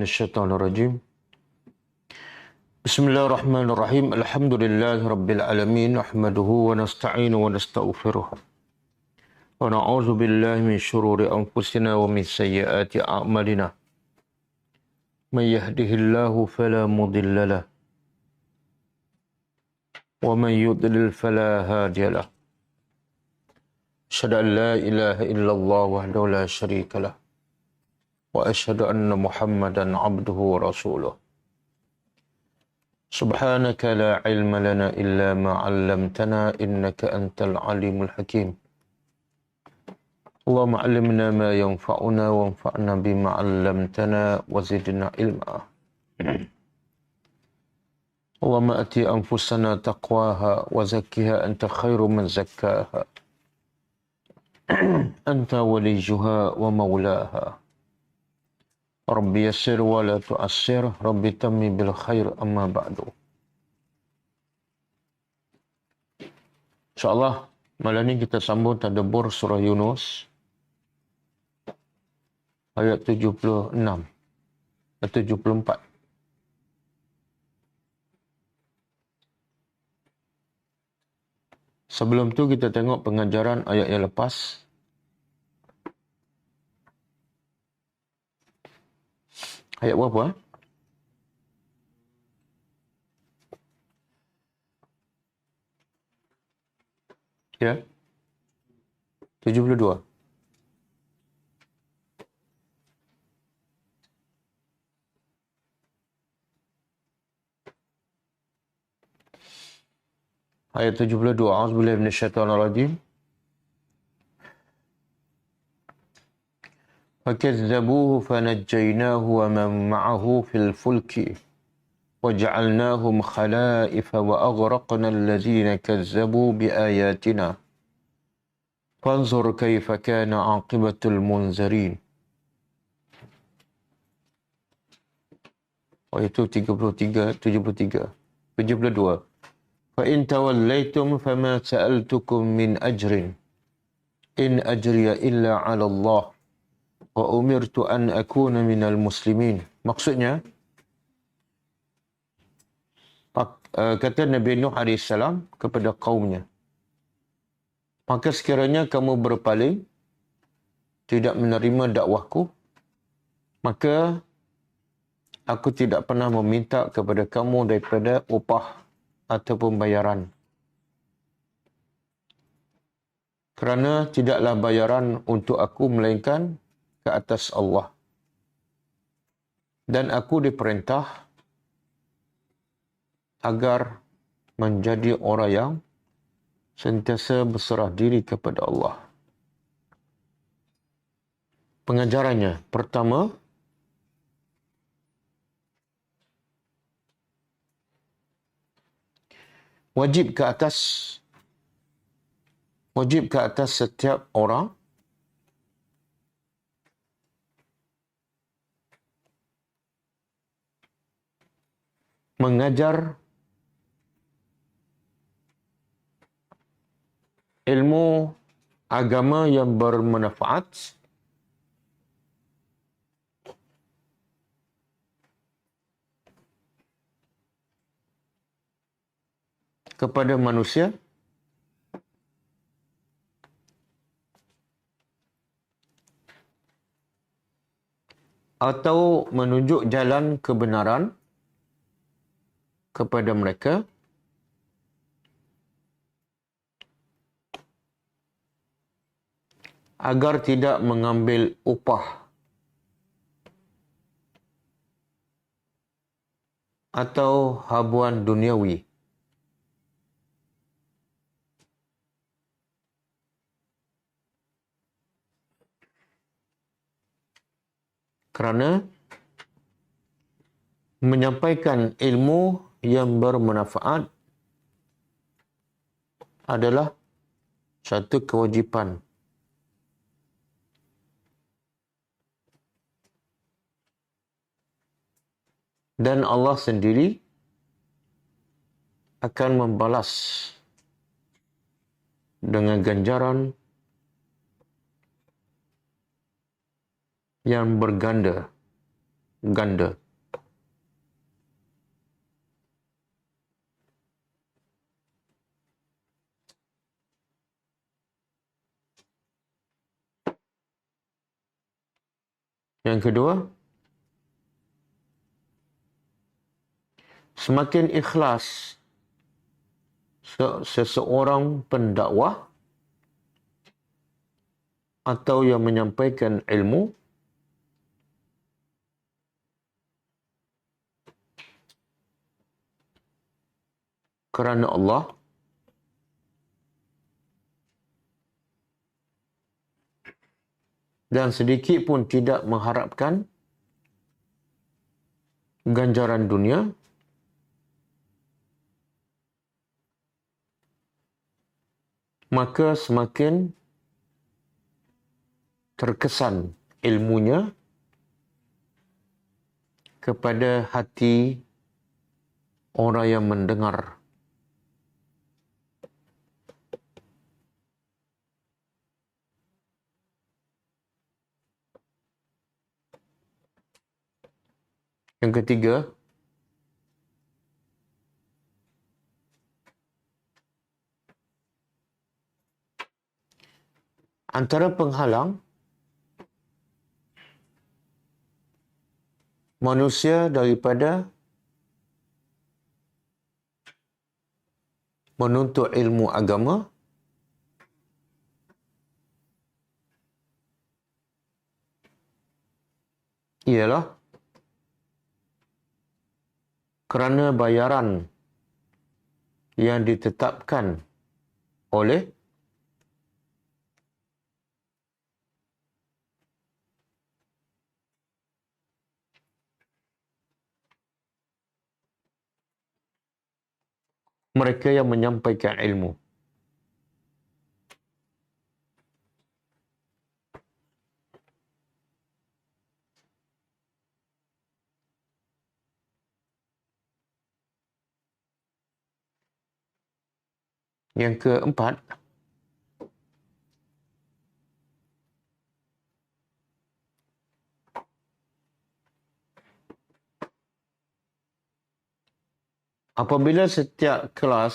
من الشيطان الرجيم. بسم الله الرحمن الرحيم. الحمد لله رب العالمين، نحمده ونستعينه ونستغفره ونعوذ بالله من شرور أنفسنا ومن سيئات أعمالنا. من يهده الله فلا مضل له ومن يضلل فلا هادي له. أشهد أن لا إله إلا الله وحده لا شريك له وأشهد أن محمدا عبده ورسوله. سبحانك لا علم لنا إلا ما علمتنا إنك أنت العليم الحكيم. اللهم علمنا ما ينفعنا وانفعنا بما علمتنا وزدنا علما. اللهم أتي أنفسنا تقواها وزكها أنت خير من زكاها أنت وليها ومولاها. ربي يسر ولا تؤسر، ربي تمي بالخير أما بعد. InsyaAllah malam ini kita sambung tadabbur surah Yunus ayat 76 dan 74. Sebelum tu kita tengok pengajaran ayat yang lepas. Ayat berapa? Ya. 72. Ayat 72. A'udzubillahi minasyaitonirrajim. فَكَذَّبُوهُ فَنَجَّيْنَاهُ وَمَن مَّعَهُ فِي الْفُلْكِ وَجَعَلْنَاهُمْ خَلَائِفَ وَأَغْرَقْنَا الَّذِينَ كَذَّبُوا بِآيَاتِنَا فَانظُرْ كَيْفَ كَانَ عَاقِبَةُ الْمُنذَرِينَ. Itu 73, 73, 72. فَإِن تَوَلَّيْتُمْ فَمَا سَأَلْتُكُم مِّنْ أَجْرٍ إِنْ أَجْرِيَ إِلَّا عَلَى اللَّهِ وَأُمِرْتُ أَنْ أَكُونَ مِنَ الْمُسْلِمِينَ. Maksudnya, kata Nabi Nuh AS kepada kaumnya, maka sekiranya kamu berpaling, tidak menerima dakwahku, maka aku tidak pernah meminta kepada kamu daripada upah ataupun bayaran. Kerana tidaklah bayaran untuk aku melainkan ke atas Allah. Dan aku diperintah agar menjadi orang yang sentiasa berserah diri kepada Allah. Pengajarannya, pertama, wajib ke atas setiap orang mengajar ilmu agama yang bermanfaat kepada manusia atau menunjuk jalan kebenaran kepada mereka agar tidak mengambil upah atau habuan duniawi. Kerana menyampaikan ilmu yang bermanfaat adalah satu kewajipan. Dan Allah sendiri akan membalas dengan ganjaran yang berganda ganda. Yang kedua, semakin ikhlas seseorang pendakwah atau yang menyampaikan ilmu, kerana Allah, dan sedikit pun tidak mengharapkan ganjaran dunia, maka semakin terkesan ilmunya kepada hati orang yang mendengar. Yang ketiga, antara penghalang manusia daripada menuntut ilmu agama ialah kerana bayaran yang ditetapkan oleh mereka yang menyampaikan ilmu. Yang keempat, apabila setiap kelas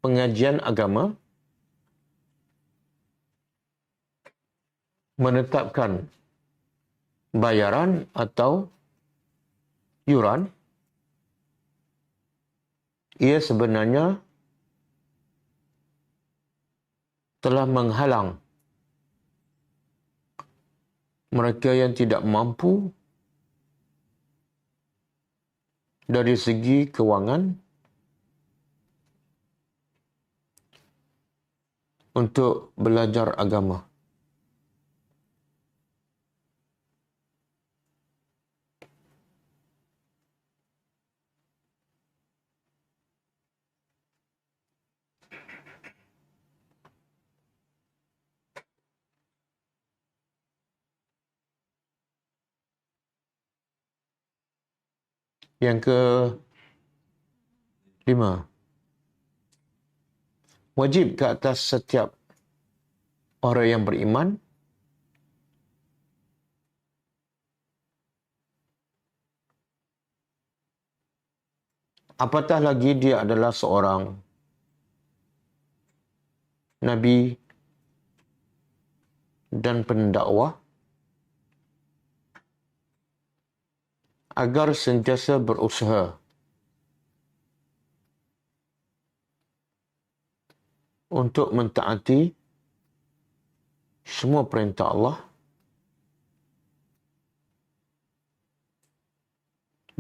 pengajian agama menetapkan bayaran atau yuran, ia sebenarnya telah menghalang mereka yang tidak mampu dari segi kewangan untuk belajar agama. Yang kelima, wajib ke atas setiap orang yang beriman apatah lagi dia adalah seorang nabi dan pendakwah agar sentiasa berusaha untuk mentaati semua perintah Allah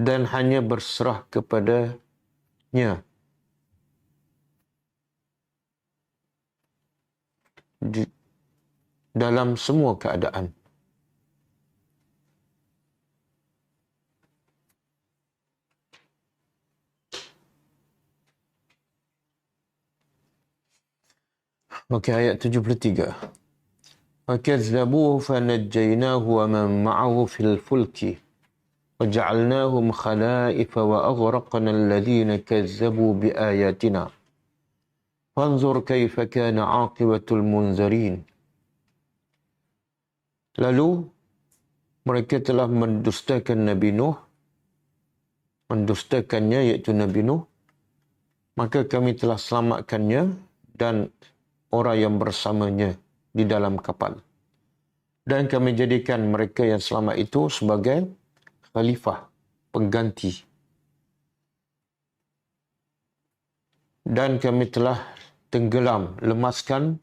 dan hanya berserah kepadanya dalam semua keadaan. Maka ayat 73. فَكَذَّبُوهُ فَنَجَّيْنَاهُ وَمَنْ مَعَهُ فِي الْفُلْكِ وَجَعَلْنَاهُمْ خَلَائِفَ وَأَغْرَقْنَا الَّذِينَ كَذَّبُوا بِآيَاتِنَا فَانْظُرْ كَيْفَ كَانَ عَاقِبَةُ الْمُنْذَرِينَ. Lalu mereka telah mendustakan Nabi Nuh, mendustakannya iaitu Nabi Nuh, maka kami telah selamatkannya dan orang yang bersamanya di dalam kapal. Dan kami jadikan mereka yang selamat itu sebagai khalifah, pengganti. Dan kami telah tenggelam, lemaskan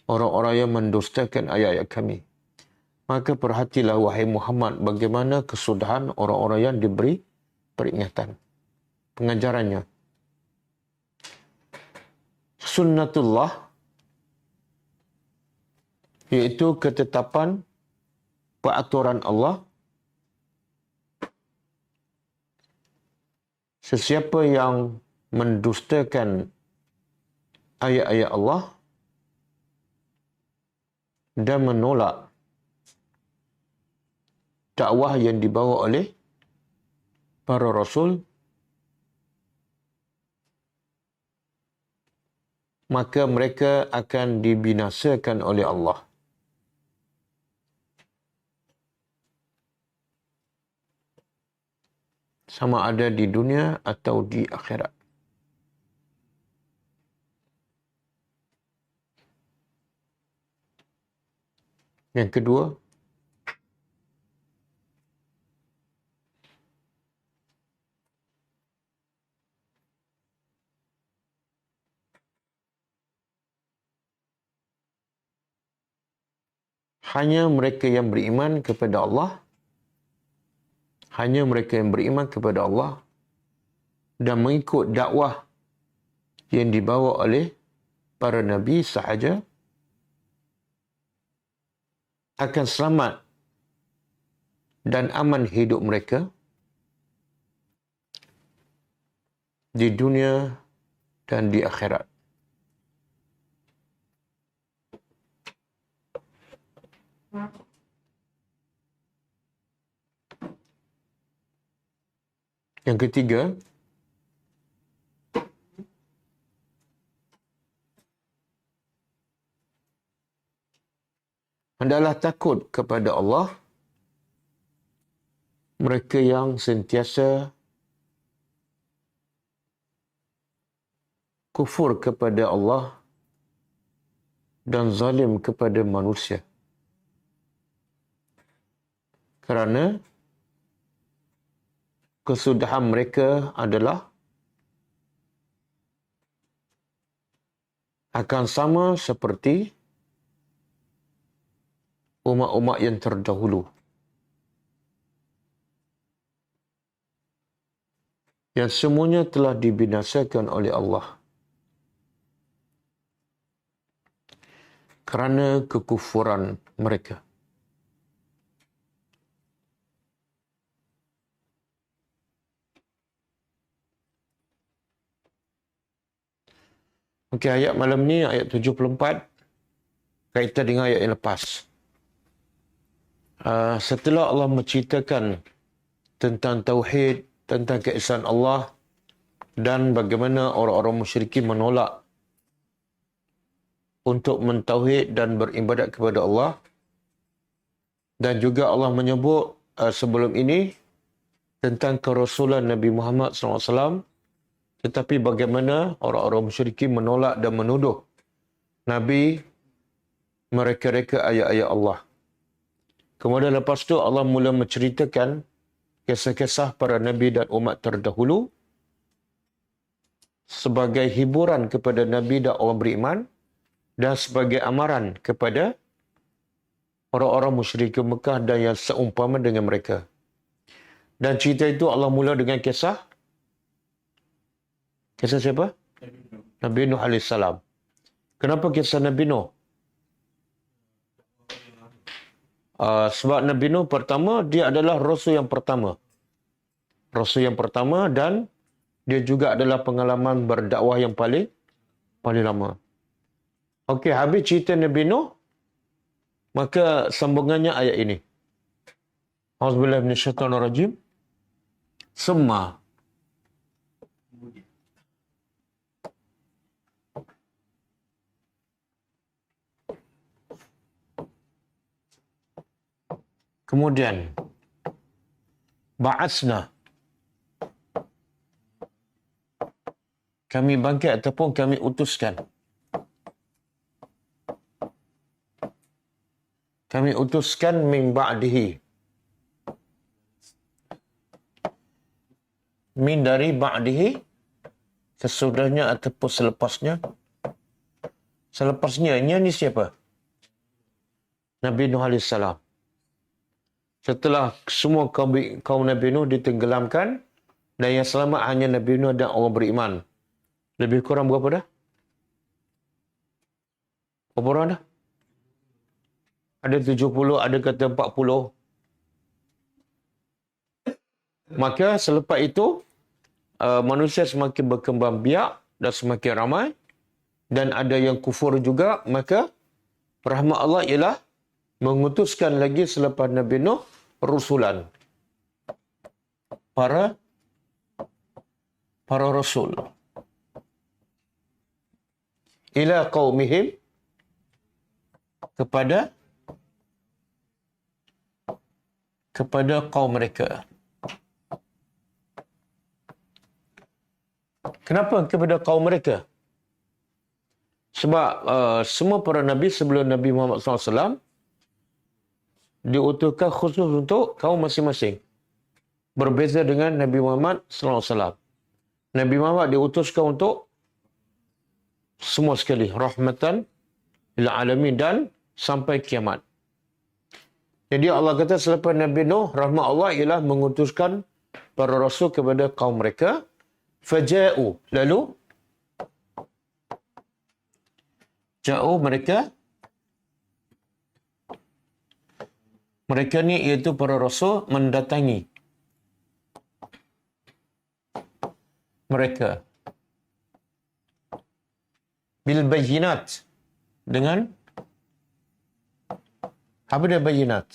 orang-orang yang mendustakan ayat-ayat kami. Maka perhatilah wahai Muhammad bagaimana kesudahan orang-orang yang diberi peringatan. Pengajarannya. Sunnatullah iaitu ketetapan peraturan Allah. Sesiapa yang mendustakan ayat-ayat Allah dan menolak dakwah yang dibawa oleh para rasul, maka mereka akan dibinasakan oleh Allah. Sama ada di dunia atau di akhirat. Yang kedua, hanya mereka yang beriman kepada Allah, hanya mereka yang beriman kepada Allah dan mengikut dakwah yang dibawa oleh para nabi sahaja akan selamat dan aman hidup mereka di dunia dan di akhirat. Yang ketiga, hendaklah takut kepada Allah mereka yang sentiasa kufur kepada Allah dan zalim kepada manusia. Kerana kesudahan mereka adalah akan sama seperti umat-umat yang terdahulu yang semuanya telah dibinasakan oleh Allah kerana kekufuran mereka. Okey, ayat malam ni, ayat 74, kaitan dengan ayat yang lepas. Setelah Allah menceritakan tentang tauhid, tentang keesaan Allah dan bagaimana orang-orang musyrikin menolak untuk mentauhid dan beribadat kepada Allah, dan juga Allah menyebut sebelum ini tentang kerasulan Nabi Muhammad SAW, tetapi bagaimana orang-orang musyrikin menolak dan menuduh Nabi mereka-reka ayat-ayat Allah. Kemudian lepas tu Allah mula menceritakan kisah-kisah para Nabi dan umat terdahulu sebagai hiburan kepada Nabi dan orang beriman dan sebagai amaran kepada orang-orang musyrikin Mekah dan yang seumpama dengan mereka. Dan cerita itu Allah mula dengan kisah siapa? Nabi Nuh AS. Kenapa kisah Nabi Nuh? Sebab Nabi Nuh pertama, dia adalah Rasul yang pertama. Rasul yang pertama dan dia juga adalah pengalaman berdakwah yang paling lama. Okey, habis cerita Nabi Nuh, maka sambungannya ayat ini. Auzubillahi minasyaitonirrajim. Summa kemudian ba'asna. Kami bangkit ataupun kami utuskan. Kami utuskan min ba'dihi. Min dari ba'dihi, sesudahnya ataupun selepasnya. Selepasnya, ini siapa? Nabi Nuh AS. Setelah semua kaum Nabi Nuh ditenggelamkan, dan yang selamat hanya Nabi Nuh dan orang beriman. Lebih kurang berapa dah? Berapa orang dah? Ada 70, ada kata 40. Maka selepas itu, manusia semakin berkembang biak dan semakin ramai. Dan ada yang kufur juga. Maka rahmat Allah ialah mengutuskan lagi selepas Nabi Nuh rusulan. Para rasul. Ila qaumihim, kepada kaum mereka. Kenapa kepada kaum mereka? Sebab semua para Nabi sebelum Nabi Muhammad SAW diutuskan khusus untuk kaum masing-masing. Berbeza dengan Nabi Muhammad SAW. Nabi Muhammad diutuskan untuk semua sekali. Rahmatan lil alamin dan sampai kiamat. Jadi Allah kata selepas Nabi Nuh, rahmat Allah ialah mengutuskan para rasul kepada kaum mereka. Faja'u, lalu jauh mereka ni iaitu para rasul mendatangi mereka bil bayyinat, dengan apa dia bayyinat?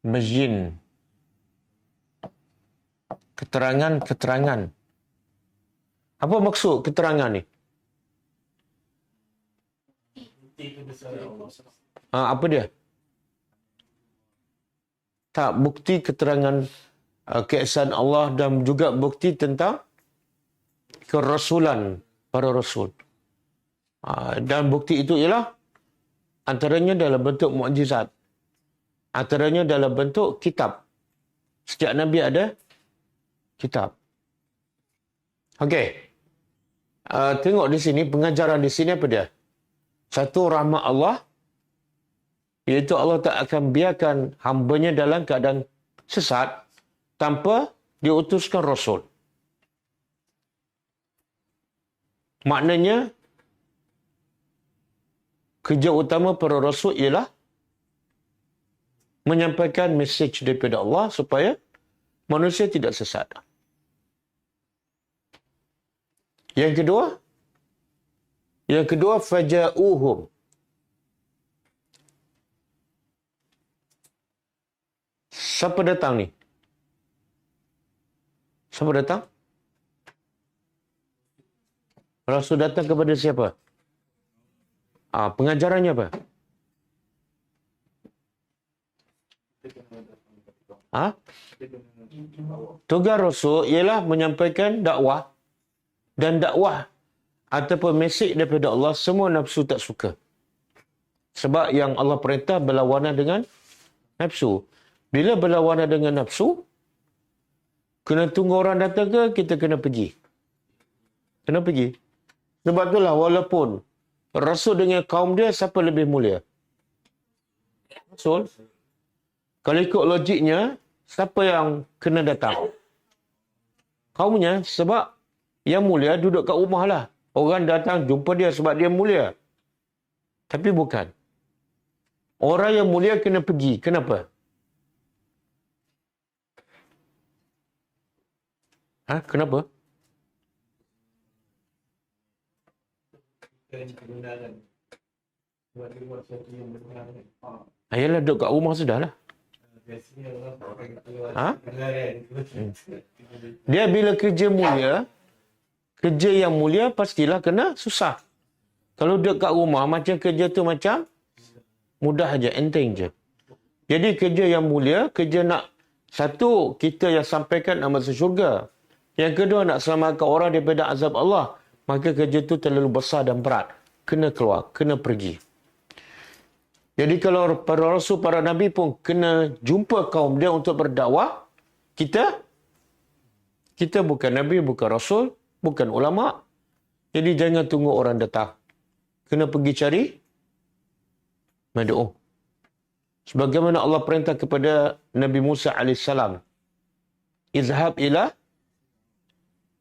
Bayyin, keterangan. Apa maksud keterangan ni? Apa dia? Tak, bukti keterangan keesaan Allah dan juga bukti tentang kerasulan para rasul. Dan bukti itu ialah antaranya dalam bentuk mukjizat. Antaranya dalam bentuk kitab. Setiap Nabi ada kitab. Okey. Tengok di sini, pengajaran di sini apa dia? Satu, rahmat Allah, iaitu Allah tak akan biarkan hamba-Nya dalam keadaan sesat tanpa diutuskan Rasul. Maknanya, kerja utama para Rasul ialah menyampaikan mesej daripada Allah supaya manusia tidak sesat. Yang kedua, faja'uhum. Siapa datang ni? Siapa datang? Rasul datang kepada siapa? Pengajarannya apa? Tugas Rasul ialah menyampaikan dakwah. Dan dakwah ataupun mesej daripada Allah, semua nafsu tak suka. Sebab yang Allah perintah berlawanan dengan nafsu. Bila berlawanan dengan nafsu, kena tunggu orang datang ke, kita kena pergi. Sebab itulah walaupun Rasul dengan kaum dia, siapa lebih mulia? Rasul. Kalau ikut logiknya, siapa yang kena datang? Kaumnya, sebab yang mulia duduk kat rumah lah. Orang datang jumpa dia sebab dia mulia. Tapi bukan. Orang yang mulia kena pergi. Kenapa? Kenapa? Ayalah duduk kat rumah sudahlah. Dia bila kerja mulia, kerja yang mulia pastilah kena susah. Kalau duduk kat rumah, macam kerja tu macam mudah aja, enteng je. Jadi kerja yang mulia, kerja nak satu, kita yang sampaikan nak masuk syurga. Yang kedua, nak selamatkan orang daripada azab Allah. Maka kerja itu terlalu besar dan berat. Kena keluar, kena pergi. Jadi kalau para rasul, para nabi pun kena jumpa kaum dia untuk berdakwah, kita bukan nabi, bukan rasul, bukan ulama. Jadi jangan tunggu orang datang. Kena pergi cari mad'u. Sebagaimana Allah perintah kepada Nabi Musa AS. Izhab ila,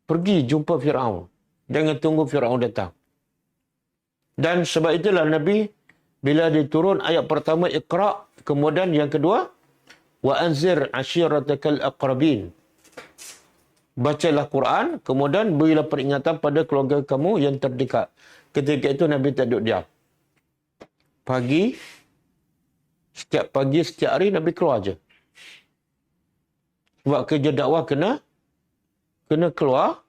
pergi jumpa Fir'aun. Jangan tunggu Fir'aun datang. Dan sebab itulah Nabi, bila diturun ayat pertama, Iqra', kemudian yang kedua, wa anzir ashiratakal aqrabin. Bacalah Quran, kemudian berilah peringatan pada keluarga kamu yang terdekat. Ketika itu Nabi tak duduk diam. Setiap pagi, setiap hari Nabi keluar je. Sebab kerja dakwah kena keluar.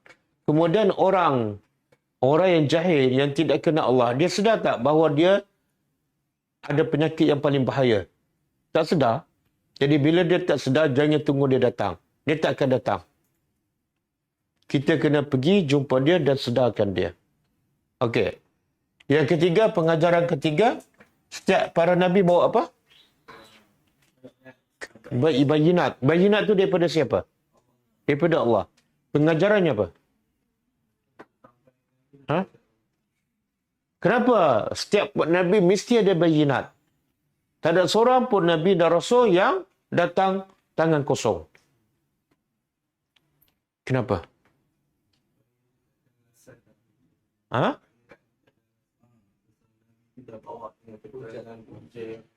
Kemudian orang yang jahil, yang tidak kenal Allah, dia sedar tak bahawa dia ada penyakit yang paling bahaya? Tak sedar. Jadi bila dia tak sedar, jangan tunggu dia datang. Dia tak akan datang. Kita kena pergi jumpa dia dan sedarkan dia. Okey. Yang ketiga, pengajaran ketiga, setiap para Nabi bawa apa? Bayinat. Bayinat tu daripada siapa? Daripada Allah. Pengajarannya apa? Kenapa setiap Nabi mesti ada bayinat? Tak ada seorang pun Nabi dan Rasul yang datang tangan kosong. Kenapa?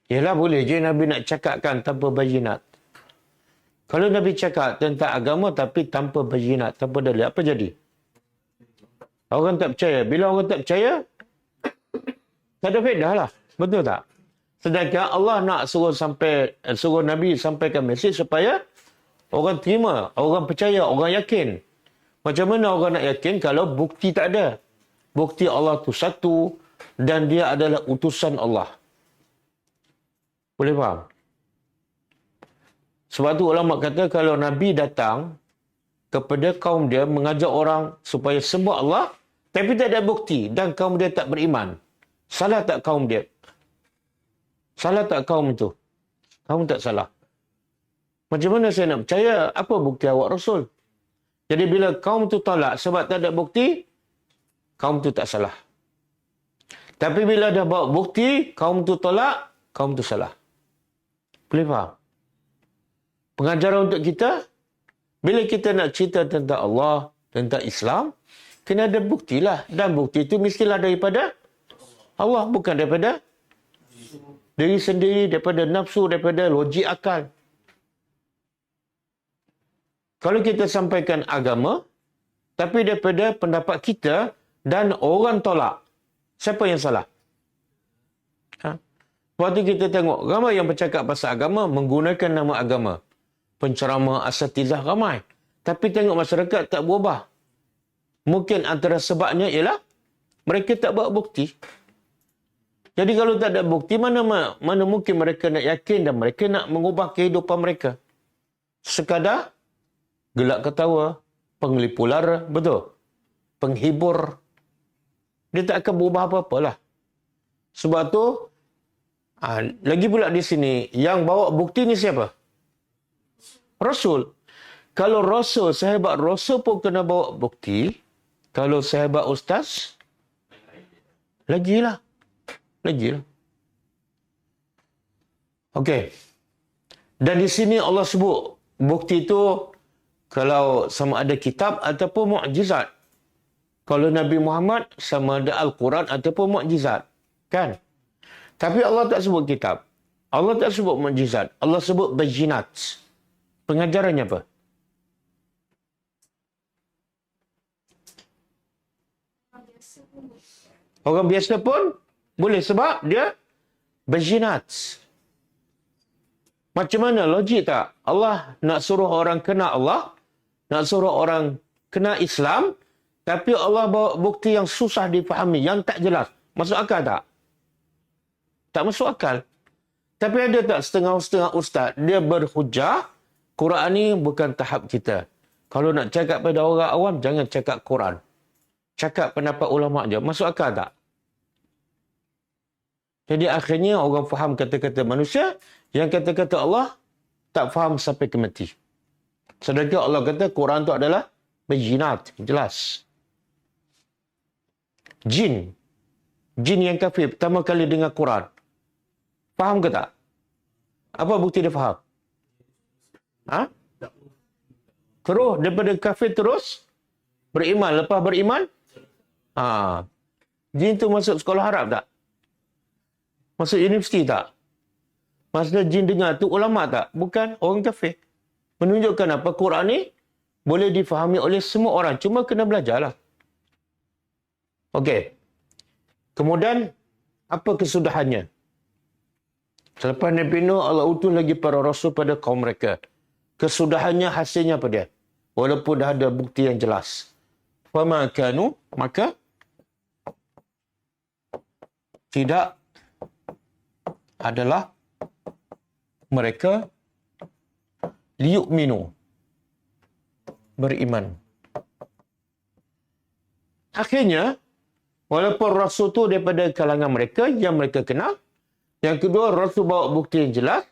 Yelah, boleh je Nabi nak cakapkan tanpa bayinat. Kalau Nabi cakap tentang agama tapi tanpa bayinat, tanpa dalil, apa jadi? Orang tak percaya. Bila orang tak percaya, tak ada faedah lah. Betul tak? Sedangkan Allah nak suruh Nabi sampaikan mesej supaya orang terima, orang percaya, orang yakin. Macam mana orang nak yakin kalau bukti tak ada? Bukti Allah tu satu dan dia adalah utusan Allah. Boleh faham? Sebab tu ulama kata kalau Nabi datang kepada kaum dia mengajak orang supaya sembah Allah tapi tak ada bukti dan kaum dia tak beriman. Salah tak kaum dia? Salah tak kaum itu? Kaum tak salah. Macam mana saya nak percaya? Apa bukti awak Rasul? Jadi bila kaum tu tolak sebab tak ada bukti, kaum tu tak salah. Tapi bila dah bawa bukti, kaum tu tolak, kaum tu salah. Boleh faham? Pengajaran untuk kita, bila kita nak cerita tentang Allah, tentang Islam, kena ada buktilah. Dan bukti itu mestilah daripada Allah, bukan daripada diri sendiri, daripada nafsu, daripada logik akal. Kalau kita sampaikan agama, tapi daripada pendapat kita dan orang tolak, siapa yang salah? Waktu kita tengok ramai yang bercakap pasal agama, menggunakan nama agama. Penceramah asatizah ramai. Tapi tengok masyarakat tak berubah. Mungkin antara sebabnya ialah mereka tak buat bukti. Jadi kalau tak ada bukti, mana mungkin mereka nak yakin dan mereka nak mengubah kehidupan mereka. Sekadar gelak ketawa, penglipu lara, betul? Penghibur. Dia tak akan berubah apa-apalah. Sebab tu, lagi pula di sini, yang bawa bukti ni siapa? Rasul. Kalau Rasul, sahabat Rasul pun kena bawa bukti. Kalau sahabat ustaz, lagilah. Okey. Dan di sini Allah sebut bukti itu kalau sama ada kitab ataupun mukjizat. Kalau Nabi Muhammad sama ada Al-Quran ataupun mukjizat. Kan? Tapi Allah tak sebut kitab. Allah tak sebut mukjizat. Allah sebut bayinat. Pengajarannya apa? Orang biasa pun boleh sebab dia bayinat. Macam mana logik tak? Allah nak suruh orang kenal Allah, nak suruh orang kenal Islam, tapi Allah bawa bukti yang susah difahami, yang tak jelas. Masuk akal tak? Tak masuk akal. Tapi ada tak setengah-setengah ustaz, dia berhujah, Quran ni bukan tahap kita. Kalau nak cakap pada orang awam, jangan cakap Quran. Cakap pendapat ulama' je. Masuk akal tak? Jadi akhirnya orang faham kata-kata manusia, yang kata-kata Allah tak faham sampai ke mati. Sedangkan Allah kata Quran tu adalah bayinat, jelas. Jin yang kafir pertama kali dengar Quran. Faham ke tak? Apa bukti dia faham? Ha? Terus daripada kafir terus beriman. Lepas beriman, jin tu masuk sekolah Arab tak? Masuk universiti tak? Maksudnya jin dengar tu ulama tak? Bukan, orang kafir. Menunjukkan apa? Quran ni boleh difahami oleh semua orang. Cuma kena belajarlah. Okey. Kemudian, apa kesudahannya? Selepas Nabi Nuh, Allah utus lagi para rasul pada kaum mereka. Kesudahannya hasilnya apa dia? Walaupun dah ada bukti yang jelas. Fama kanu, maka tidak adalah mereka liyu'minu, beriman. Akhirnya, walaupun Rasul tu daripada kalangan mereka yang mereka kenal, yang kedua Rasul bawa bukti yang jelas,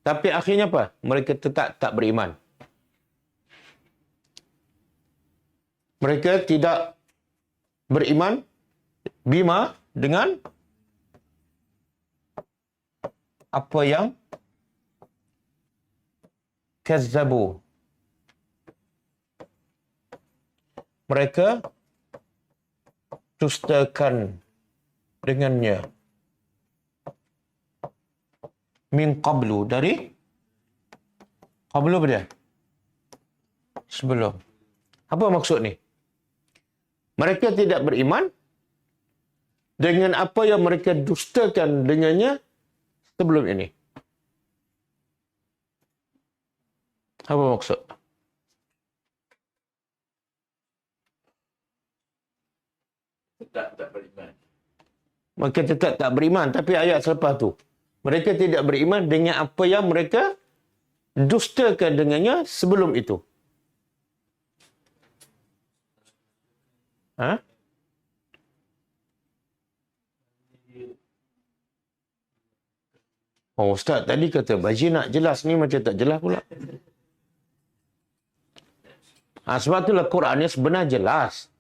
tapi akhirnya apa? Mereka tetap tak beriman. Mereka tidak beriman bima dengan apa yang kazzabu. Mereka dustakan dengannya. Min qablu, dari qablu apa dia? Sebelum. Apa maksud ni? Mereka tidak beriman dengan apa yang mereka dustakan dengannya sebelum ini. Apa maksud? Tak beriman. Mereka tetap tak beriman. Tapi ayat selepas tu, mereka tidak beriman dengan apa yang mereka dustakan dengannya sebelum itu. Ha? Oh, Ustaz tadi kata nak jelas, ni macam tak jelas pula. Sebab itulah Quran ni sebenarnya jelas.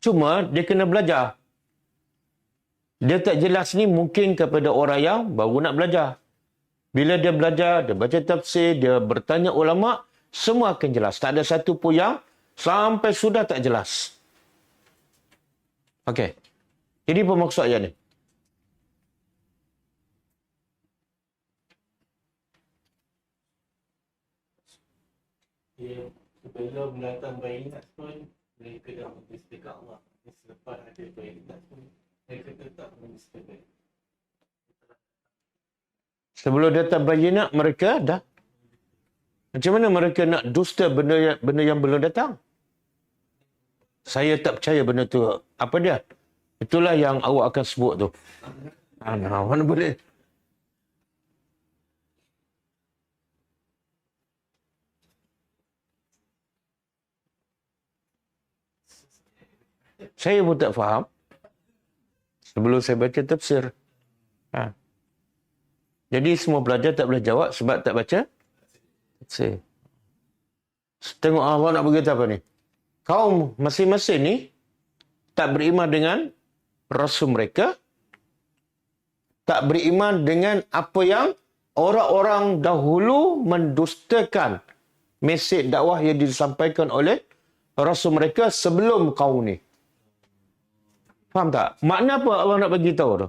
Cuma dia kena belajar. Dia tak jelas ni mungkin kepada orang yang baru nak belajar. Bila dia belajar, dia baca tafsir, dia bertanya ulama', semua akan jelas. Tak ada satu pun yang sampai sudah tak jelas. Okey. Jadi apa maksud ayat ni? Sebelum datang bayinat pun, mereka dah mendustakan Allah. Selepas ada bayinat pun, mereka tetap mendustakan. Sebelum datang bayinat, mereka dah. Macam mana mereka nak dusta benda yang belum datang? Saya tak percaya benda tu. Apa dia? Itulah yang awak akan sebut tu. Mana boleh? Saya pun tak faham. Sebelum saya baca tafsir. Jadi semua pelajar tak boleh jawab sebab tak baca tafsir. Tengok Allah nak beritahu apa ni. Kaum masing-masing ni tak beriman dengan Rasul mereka. Tak beriman dengan apa yang orang-orang dahulu mendustakan mesej dakwah yang disampaikan oleh Rasul mereka sebelum kaum ni. Faham tak? Makna apa Allah nak bagi tahu tu?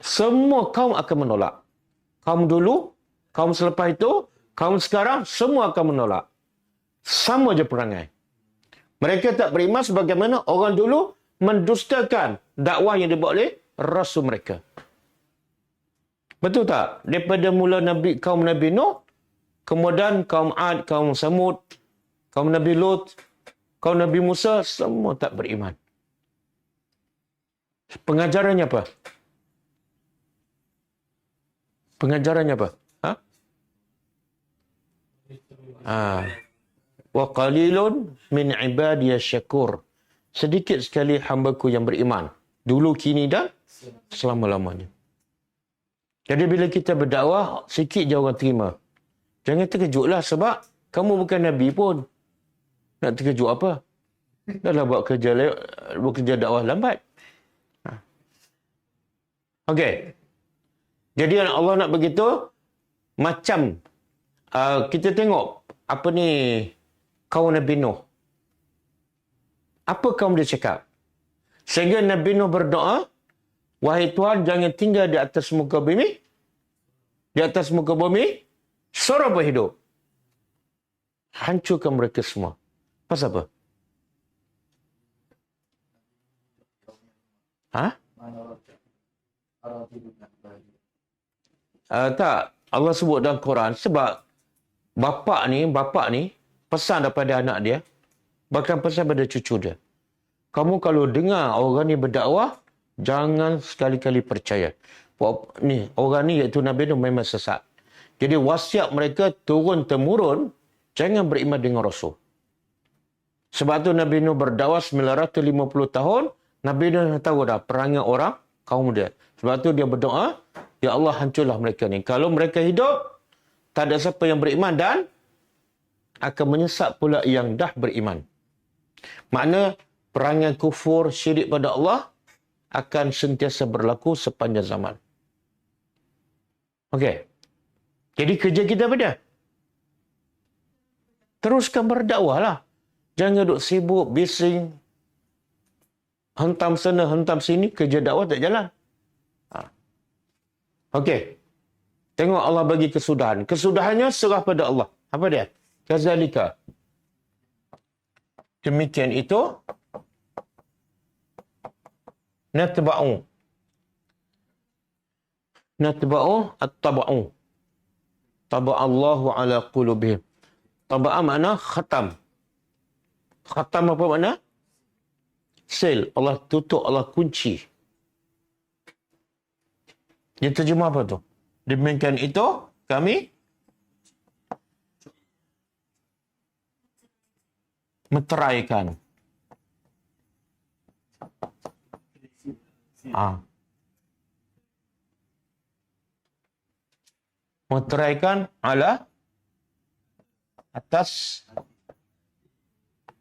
Semua kaum akan menolak. Kaum dulu, kaum selepas itu, kaum sekarang, semua akan menolak. Sama je perangai. Mereka tak beriman sebagaimana orang dulu mendustakan dakwah yang dibuat oleh Rasul mereka. Betul tak? Daripada mula kaum Nabi Nuh, kemudian kaum Ad, kaum Samud, kaum Nabi Lut, kaum Nabi Musa, semua tak beriman. Pengajarannya apa? Pengajarannya apa? Ha? Wa qalilun min ibadiyas syakur. Sedikit sekali hamba-Ku yang beriman. Dulu, kini dan selama-lamanya. Jadi bila kita berdakwah, sikit je orang terima. Jangan terkejutlah sebab kamu bukan Nabi pun. Nak terkejut apa? Dah buat kerja dakwah lambat. Okey. Jadi Allah nak begitu, macam kita tengok apa ni kaum Nabi Nuh. Apa kaum dia cakap? Sehingga Nabi Nuh berdoa, wahai Tuhan, jangan tinggal di atas muka bumi. Di atas muka bumi, suruh berhidup. Hancurkan mereka semua. Pasal apa? Ha? Tak. Allah sebut dalam Quran sebab bapa ni pesan daripada anak dia, bahkan pesan pada cucu dia. Kamu kalau dengar orang ni berdakwah, jangan sekali-kali percaya. Orang ni iaitu Nabi Nuh memang sesat. Jadi wasiat mereka turun-temurun, jangan beriman dengan Rasul. Sebab tu Nabi Nuh berdakwah 950 tahun, Nabi Nuh tahu dah perangai orang kaum dia. Sebab tu dia berdoa, ya Allah, hancurlah mereka ni. Kalau mereka hidup, tak ada siapa yang beriman dan akan menyesat pula yang dah beriman. Makna perangai kufur, syirik pada Allah akan sentiasa berlaku sepanjang zaman. Okey. Jadi kerja kita apa dia? Teruskan berdakwah lah. Jangan duduk sibuk, bising. Hentam sana, hentam sini. Kerja dakwah tak jalan. Okey. Tengok Allah bagi kesudahan. Kesudahannya serah pada Allah. Apa dia? Kazalika. Demikian itu. Natba'u at-taba'u. Taba'allahu ala qulubihim. Taba'a makna khatam. Khatam apa makna? Seal. Allah tutup, Allah kunci. Dia terjemah apa tu? Demikian itu, kami meteraikan. Meteraikan ala atas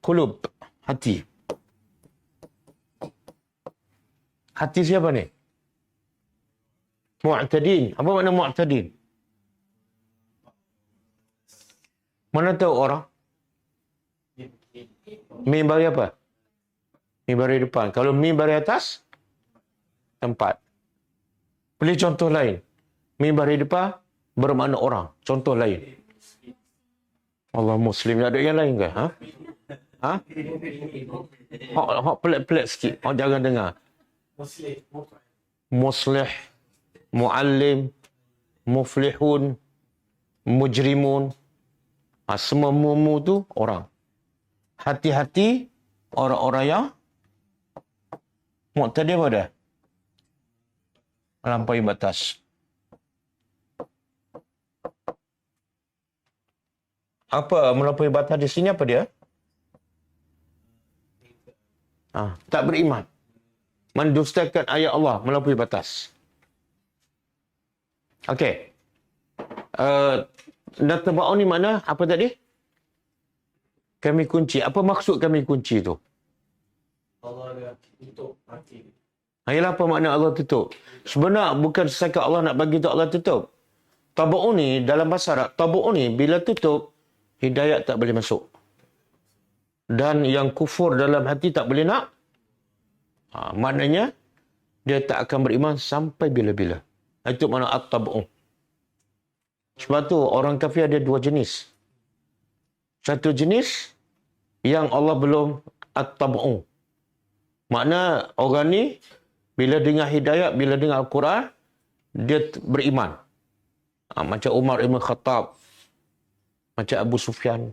kulub, hati. Hati siapa ni? Mu'tadin. Apa makna mu'tadin? Mana tahu orang? Mi bari apa? Mi bari depan. Kalau mi bari atas, tempat. Pilih contoh lain. Mi bari depan bermakna orang. Contoh lain. Allah Muslim. Ada yang lain ke? Hak pelik-pelik sikit. Jangan dengar. Muslih. Muallim, muflihun, mujrimun. Semua mu tu orang. Hati-hati orang-orang yang mu'tadi apa dia? Melampaui batas. Apa melampaui batas di sini apa dia? Tak beriman. Mendustakan ayat Allah, melampaui batas. Okey. Natba'u ni mana? Apa tadi? Kami kunci. Apa maksud kami kunci tu? Allah dah tutup hati. Ialah apa makna Allah tutup? Sebenarnya bukan setakat Allah nak bagi tu Allah tutup. Tabu'u ni dalam bahasa Arab, tabu'u ni bila tutup, hidayat tak boleh masuk. Dan yang kufur dalam hati tak boleh nak. Maknanya dia tak akan beriman sampai bila-bila. Itu makna at-tabu'u. Sebab tu orang kafir ada dua jenis. Satu jenis yang Allah belum at-tabu'u. Makna orang ni bila dengar hidayat, bila dengar Al-Quran, dia beriman. Macam Umar Ibn Khattab, macam Abu Sufyan.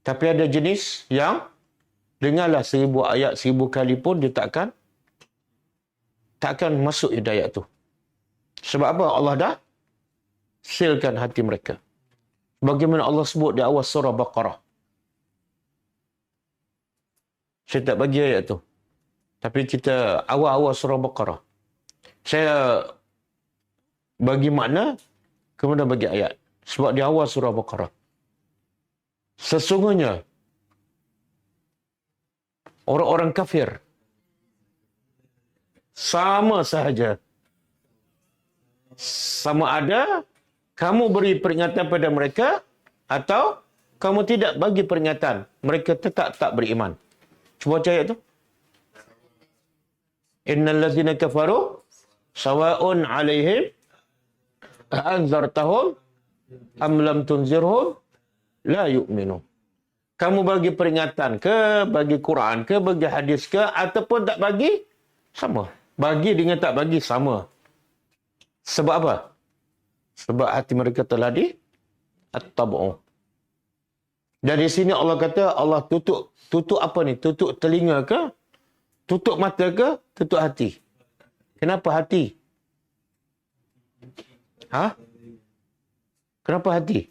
Tapi ada jenis yang dengarlah 1000 ayat, 1000 kali pun dia takkan masuk hidayat tu. Sebab apa? Allah dah Sealkan hati mereka. Bagaimana Allah sebut di awal surah Baqarah. Saya tak bagi ayat tu. Tapi kita awal-awal surah Baqarah. Saya bagi makna, kemudian bagi ayat. Sebab di awal surah Baqarah. Sesungguhnya, orang-orang kafir sama sahaja. Sama ada kamu beri peringatan pada mereka atau kamu tidak bagi peringatan. Mereka tetap tak beriman. Cuba baca ayat tu. Innal ladzina kafaru sawa'un 'alaihim a'anzartahum am lam tunzirhum la yu'minu. Kamu bagi peringatan ke, bagi Quran ke, bagi hadis ke, ataupun tak bagi, sama. Bagi dengan tak bagi, sama. Sebab apa? Sebab hati mereka telah at-tab'u. Dari sini Allah kata, Allah tutup apa ni? Tutup telinga ke? Tutup mata ke? Tutup hati. Kenapa hati? Kenapa hati?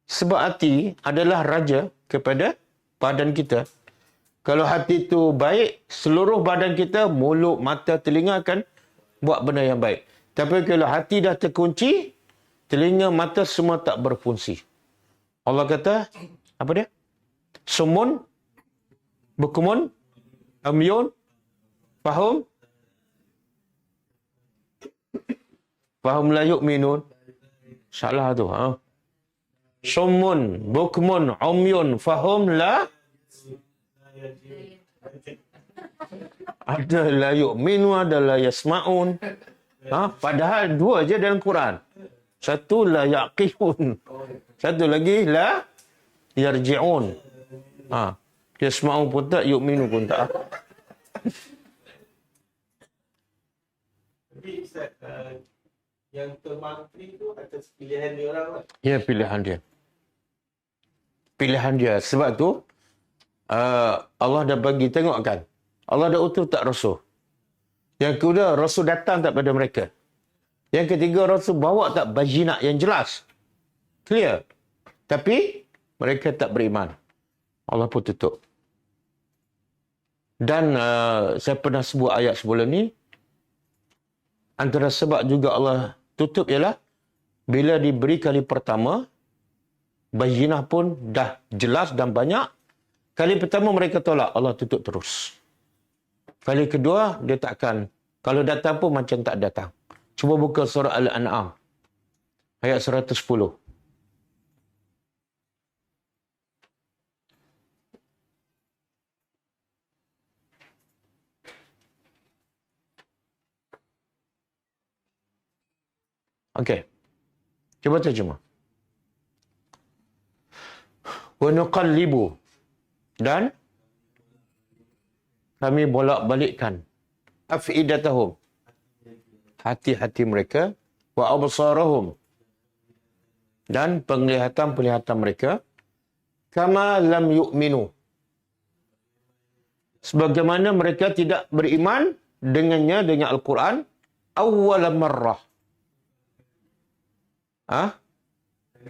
Sebab hati adalah raja kepada badan kita. Kalau hati itu baik, seluruh badan kita, mulut, mata, telinga akan buat benda yang baik. Tapi kalau hati dah terkunci, telinga, mata semua tak berfungsi. Allah kata, apa dia? Sumun, bukumun, amyun, fahum, fahum la yu'minun. Salah tu. Sumun, bukmun, umyun, fahum la. Ada la yu'minu, ada la yasma'un. Padahal dua je dalam Quran. Satu la yaqihun. Satu lagi la yarji'un. Yasma'un pun tak, yu'minu pun tak. Tapi Ustaz, yang Tuan Menteri tu atas pilihan dia orang kan? Ya, pilihan dia. Pilihan dia. Sebab tu, Allah dah bagi tengok kan. Allah dah utus tak Rasul. Yang kedua, Rasul datang tak pada mereka. Yang ketiga, Rasul bawa tak bayyinah yang jelas. Clear. Tapi, mereka tak beriman. Allah pun tutup. Dan saya pernah sebut ayat sebelum ni, antara sebab juga Allah tutup ialah bila diberi kali pertama, bayyinah pun dah jelas dan banyak. Kali pertama mereka tolak, Allah tutup terus. Kali kedua, dia takkan. Kalau datang pun macam tak datang. Cuba buka surah Al-An'am. Ayat 110. Okey. Cuba terjemah. Wa nuqallibu. Dan kami bolak-balikkan afidatahum, hati-hati mereka, wa absarahum, dan penglihatan-penglihatan mereka, kama lam yu'minu, sebagaimana mereka tidak beriman dengannya, dengan Al-Quran, awwal marrah,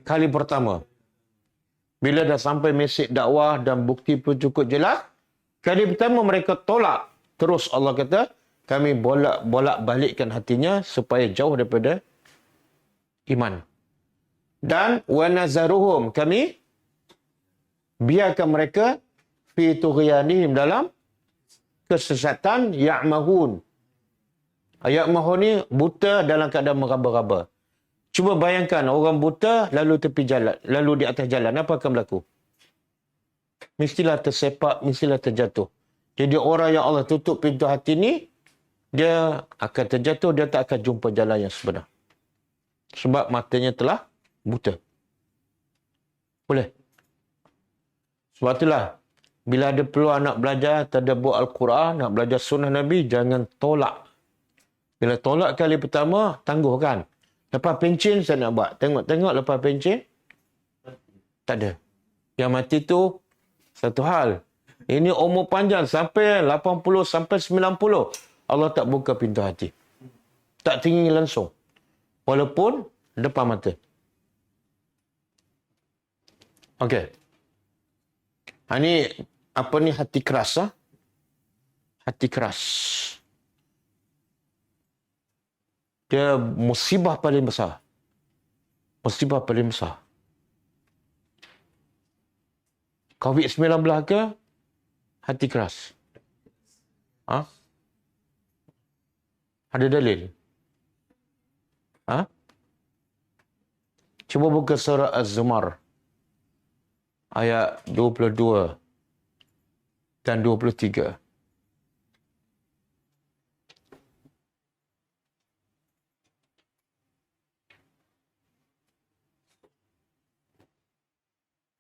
kali pertama. Bila dah sampai mesej dakwah dan bukti pun cukup jelas, kali pertama mereka tolak. Terus Allah kata, kami bolak-balikkan hatinya supaya jauh daripada iman. Dan wa nazaruhum, kami biarkan mereka fi tughyanihim, dalam kesesatan, ya'mahun. Ya'mahun ni buta dalam keadaan meraba-raba. Cuba bayangkan orang buta lalu tepi jalan, lalu di atas jalan, apa akan berlaku? Mestilah tersepak, mestilah terjatuh. Jadi orang yang Allah tutup pintu hati ni, dia akan terjatuh, dia tak akan jumpa jalan yang sebenar. Sebab matanya telah buta. Boleh? Sebab itulah, bila ada peluang nak belajar tadabbur Al-Quran, nak belajar sunnah Nabi, jangan tolak. Bila tolak kali pertama, tangguhkan. Lepas pencin saya nak buat. Tengok-tengok lepas pencin, tak ada. Yang mati tu satu hal. Ini umur panjang sampai 80 sampai 90. Allah tak buka pintu hati. Tak tinggi langsung. Walaupun depan mata. Okey. Ini apa ni hati keras ah? Hati keras. Dia musibah paling besar. Musibah paling besar. COVID-19 ke hati keras? Ha? Ada dalil? Ha? Cuba buka surah Az-Zumar. Ayat 22 dan 23.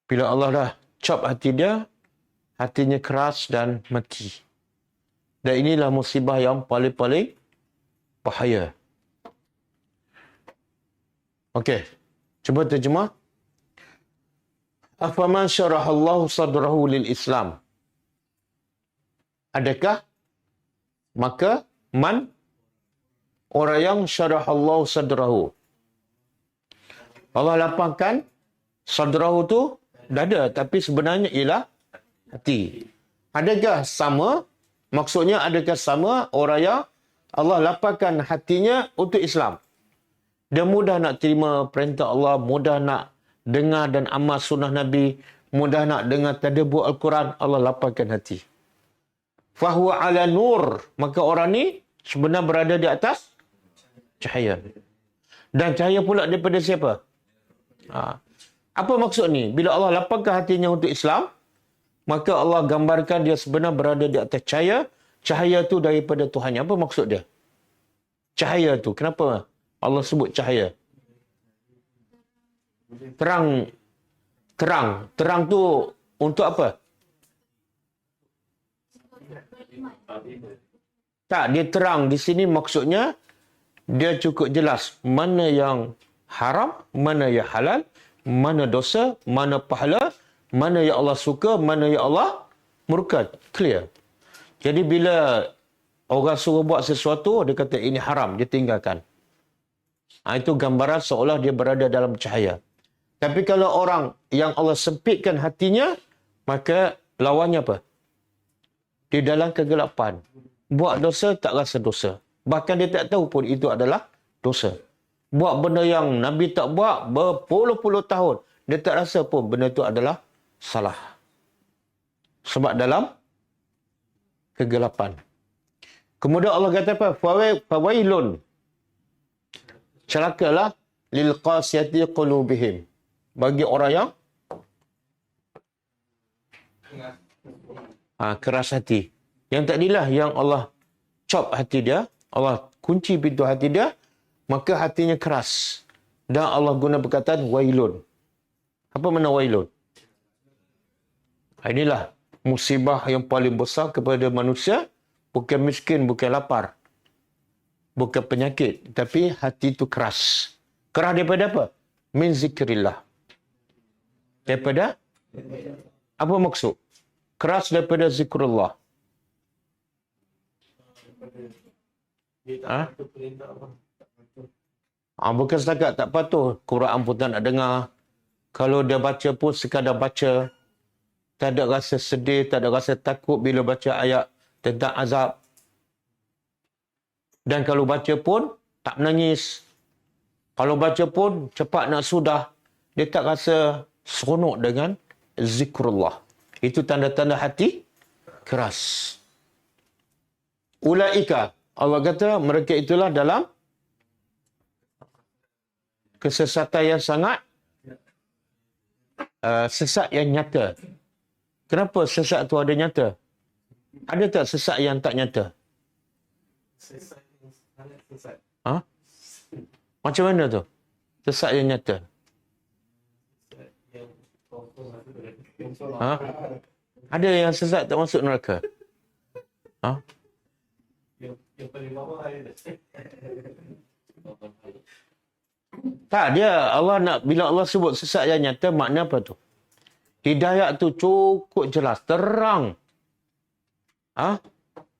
Bila Allah dah cop hati dia, hatinya keras dan mati. Dan inilah musibah yang paling-paling bahaya. Okey, cuba terjemah. Afaman syarahallahu sadrahu lil Islam. Adakah maka man orang yang syarahallahu sadrahu. Allah lapangkan sadrahu tu dada, tapi sebenarnya ialah hati. Adakah sama? Maksudnya adakah sama orang yang Allah lapangkan hatinya untuk Islam? Dia mudah nak terima perintah Allah, mudah nak dengar dan amal sunnah Nabi, mudah nak dengar tadabbur Al-Quran, Allah lapangkan hati. Fahuwa ala nur. Maka orang ni sebenarnya berada di atas cahaya. Dan cahaya pula daripada siapa? Apa maksud ni? Bila Allah lapangkan hatinya untuk Islam, maka Allah gambarkan dia sebenarnya berada di atas cahaya. Cahaya tu daripada Tuhannya. Apa maksud dia? Cahaya tu. Kenapa Allah sebut cahaya? Terang. Terang tu untuk apa? Tak, dia terang. Di sini maksudnya dia cukup jelas mana yang haram, mana yang halal, mana dosa, mana pahala, mana yang Allah suka, mana yang Allah murka. Clear. Jadi bila orang suruh buat sesuatu, dia kata ini haram, dia tinggalkan. Itu gambaran seolah dia berada dalam cahaya. Tapi kalau orang yang Allah sempitkan hatinya, maka lawannya apa? Di dalam kegelapan. Buat dosa, tak rasa dosa. Bahkan dia tak tahu pun itu adalah dosa. Buat benda yang Nabi tak buat berpuluh-puluh tahun, dia tak rasa pun benda itu adalah salah. Sebab dalam kegelapan. Kemudian Allah kata apa? Fawailun. Celakalah lil qasiyati qulubihim. Bagi orang yang keras hati. Yang tadilah yang Allah cop hati dia, Allah kunci pintu hati dia, maka hatinya keras. Dan Allah guna perkataan wailun. Apa makna wailun? Inilah musibah yang paling besar kepada manusia. Bukan miskin, bukan lapar. Bukan penyakit. Tapi hati itu keras. Keras daripada apa? Min zikrillah. Daripada? Apa maksud? Keras daripada zikrullah. Bukan setakat tak patuh. Quran pun tak nak dengar. Kalau dia baca pun sekadar baca. Tak ada rasa sedih, tak ada rasa takut bila baca ayat tentang azab. Dan kalau baca pun tak menangis. Kalau baca pun cepat nak sudah. Dia tak rasa seronok dengan zikrullah. Itu tanda-tanda hati keras. Ulaika. Allah kata mereka itulah dalam kesesatan yang sangat sesat yang nyata. Kenapa sesat tu ada nyata? Ada tak sesat yang tak nyata? Macam mana tu? Sesat yang nyata. Ada yang sesat tak masuk neraka? Yang paling bawah ada. Tak, dia Allah nak, bila Allah sebut sesat yang nyata, makna apa tu? Hidayat tu cukup jelas, terang.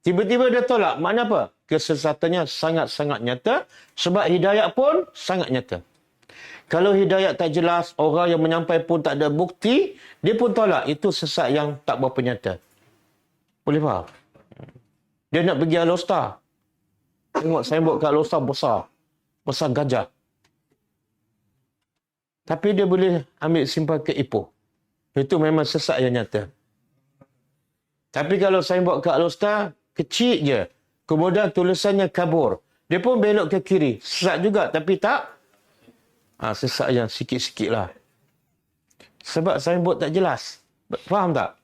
Tiba-tiba dia tolak, makna apa? Kesesatannya sangat-sangat nyata, sebab hidayat pun sangat nyata. Kalau hidayat tak jelas, orang yang menyampaikan pun tak ada bukti, dia pun tolak. Itu sesat yang tak berapa nyata. Boleh faham? Dia nak pergi Al-Usta. Tengok signboard kat Al-Usta besar. Besar gajah. Tapi dia boleh ambil simpang ke Ipoh. Itu memang sesat yang nyata. Tapi kalau signboard kat Al-Usta, kecil je. Kemudian tulisannya kabur. Dia pun belok ke kiri. Sesat juga, tapi tak. Sesat yang sikit-sikit lah. Sebab signboard tak jelas. Faham tak?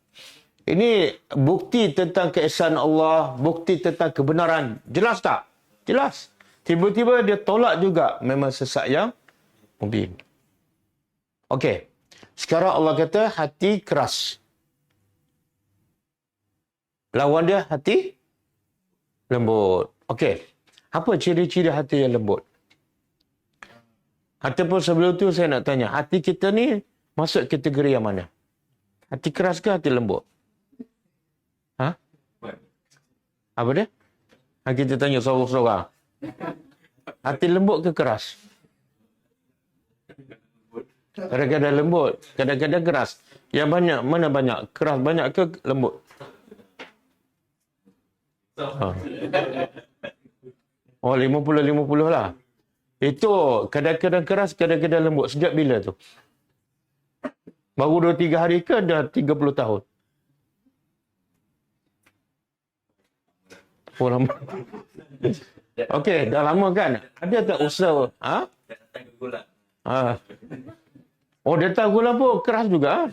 Ini bukti tentang keesaan Allah, bukti tentang kebenaran. Jelas tak? Jelas. Tiba-tiba dia tolak juga. Memang sesat yang mubin. Okey. Sekarang Allah kata hati keras. Lawan dia hati lembut. Okey. Apa ciri-ciri hati yang lembut? Ataupun sebelum tu saya nak tanya, hati kita ni masuk kategori yang mana? Hati keras ke hati lembut? Apa dia? Kita tanya seorang-seorang. Hati lembut ke keras? Kadang-kadang lembut, kadang-kadang keras. Yang banyak, mana banyak? Keras banyak ke lembut? Oh, 50-50 lah. Itu kadang-kadang keras, kadang-kadang lembut. Sejak bila tu? Baru 2-3 hari ke dah 30 tahun? Oh, lama. Okey, dah lama kan? Ada tak usaha? Oh, datang gula pun keras juga.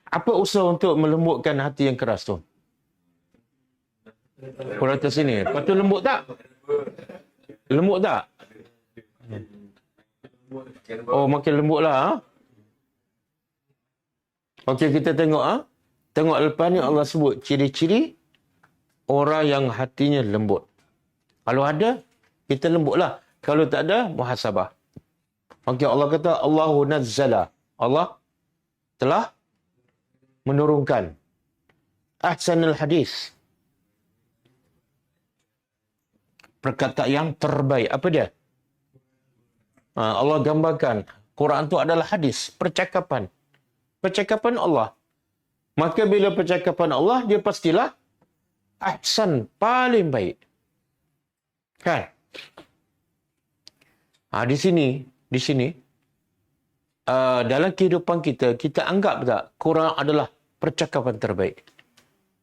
Apa usaha untuk melembutkan hati yang keras tu? Kurang atas sini. Lepas tu lembut tak? Lembut tak? Oh, makin lembut lah. Okey, kita tengok. Tengok lepas ni Allah sebut ciri-ciri orang yang hatinya lembut. Kalau ada, kita lembut lah. Kalau tak ada, muhasabah. Okey, Allah kata, Allahu nazzala. Allah telah menurunkan ahsanul hadis. Perkataan yang terbaik. Apa dia? Allah gambarkan Quran itu adalah hadis, percakapan. Percakapan Allah. Maka bila percakapan Allah, dia pastilah ahsan, paling baik. Kan? Di sini, dalam kehidupan kita, kita anggap tak Quran adalah percakapan terbaik.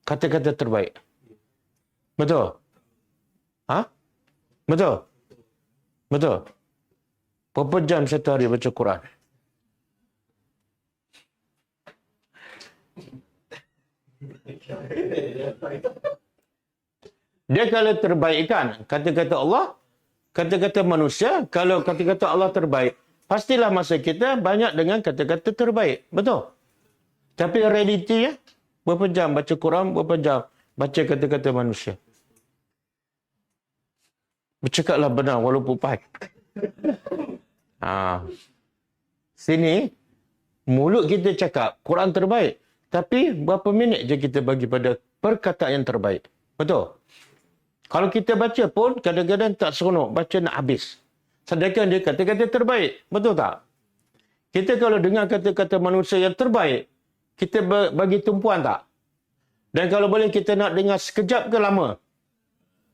Kata-kata terbaik. Betul? Betul? Betul? Berapa jam satu hari baca Quran? Dia kalau terbaik kan, kata-kata Allah, kata-kata manusia, kalau kata-kata Allah terbaik, pastilah masa kita banyak dengan kata-kata terbaik. Betul? Tapi realiti ya, berapa jam baca Quran, berapa jam baca kata-kata manusia? Bercakaplah benar walaupun pahit. Sini, mulut kita cakap Quran terbaik. Tapi berapa minit je kita bagi pada perkataan yang terbaik. Betul? Kalau kita baca pun kadang-kadang tak seronok. Baca nak habis. Sedangkan dia kata-kata terbaik. Betul tak? Kita kalau dengar kata-kata manusia yang terbaik, kita bagi tumpuan tak? Dan kalau boleh kita nak dengar sekejap ke lama?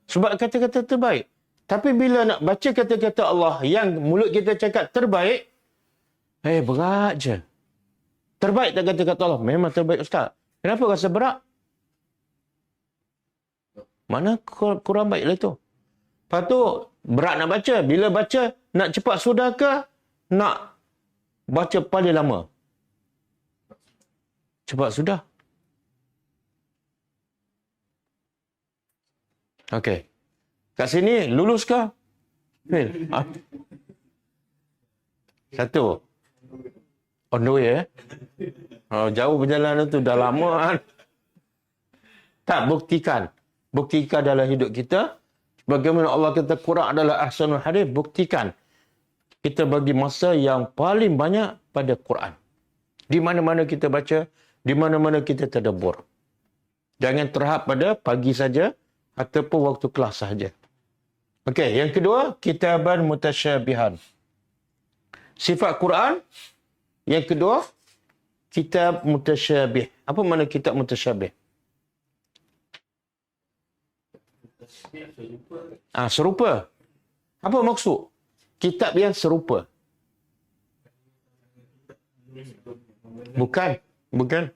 Sebab kata-kata terbaik. Tapi bila nak baca kata-kata Allah yang mulut kita cakap terbaik, berat je. Terbaik tak kata-kata Allah? Memang terbaik Ustaz. Kenapa rasa berat? Mana kurang baik lah tu. Lepas tu, berat nak baca. Bila baca, nak cepat sudah ke? Nak baca paling lama? Cepat sudah. Okey. Kat sini, lulus ke? Fail. Satu. On the way, jauh perjalanan tu, dah lama kan? Tak, buktikan. Buktikan dalam hidup kita. Bagaimana Allah kata Quran adalah ahsanul hadis, buktikan. Kita bagi masa yang paling banyak pada Quran. Di mana-mana kita baca, di mana-mana kita tadabbur. Jangan terhad pada pagi saja ataupun waktu kelas saja. Okey, yang kedua, kitaban mutasyabihan. Sifat Quran. Yang kedua, kitab mutasyabih. Apa makna kitab mutasyabih? Serupa. Apa maksud? Kitab yang serupa. Bukan.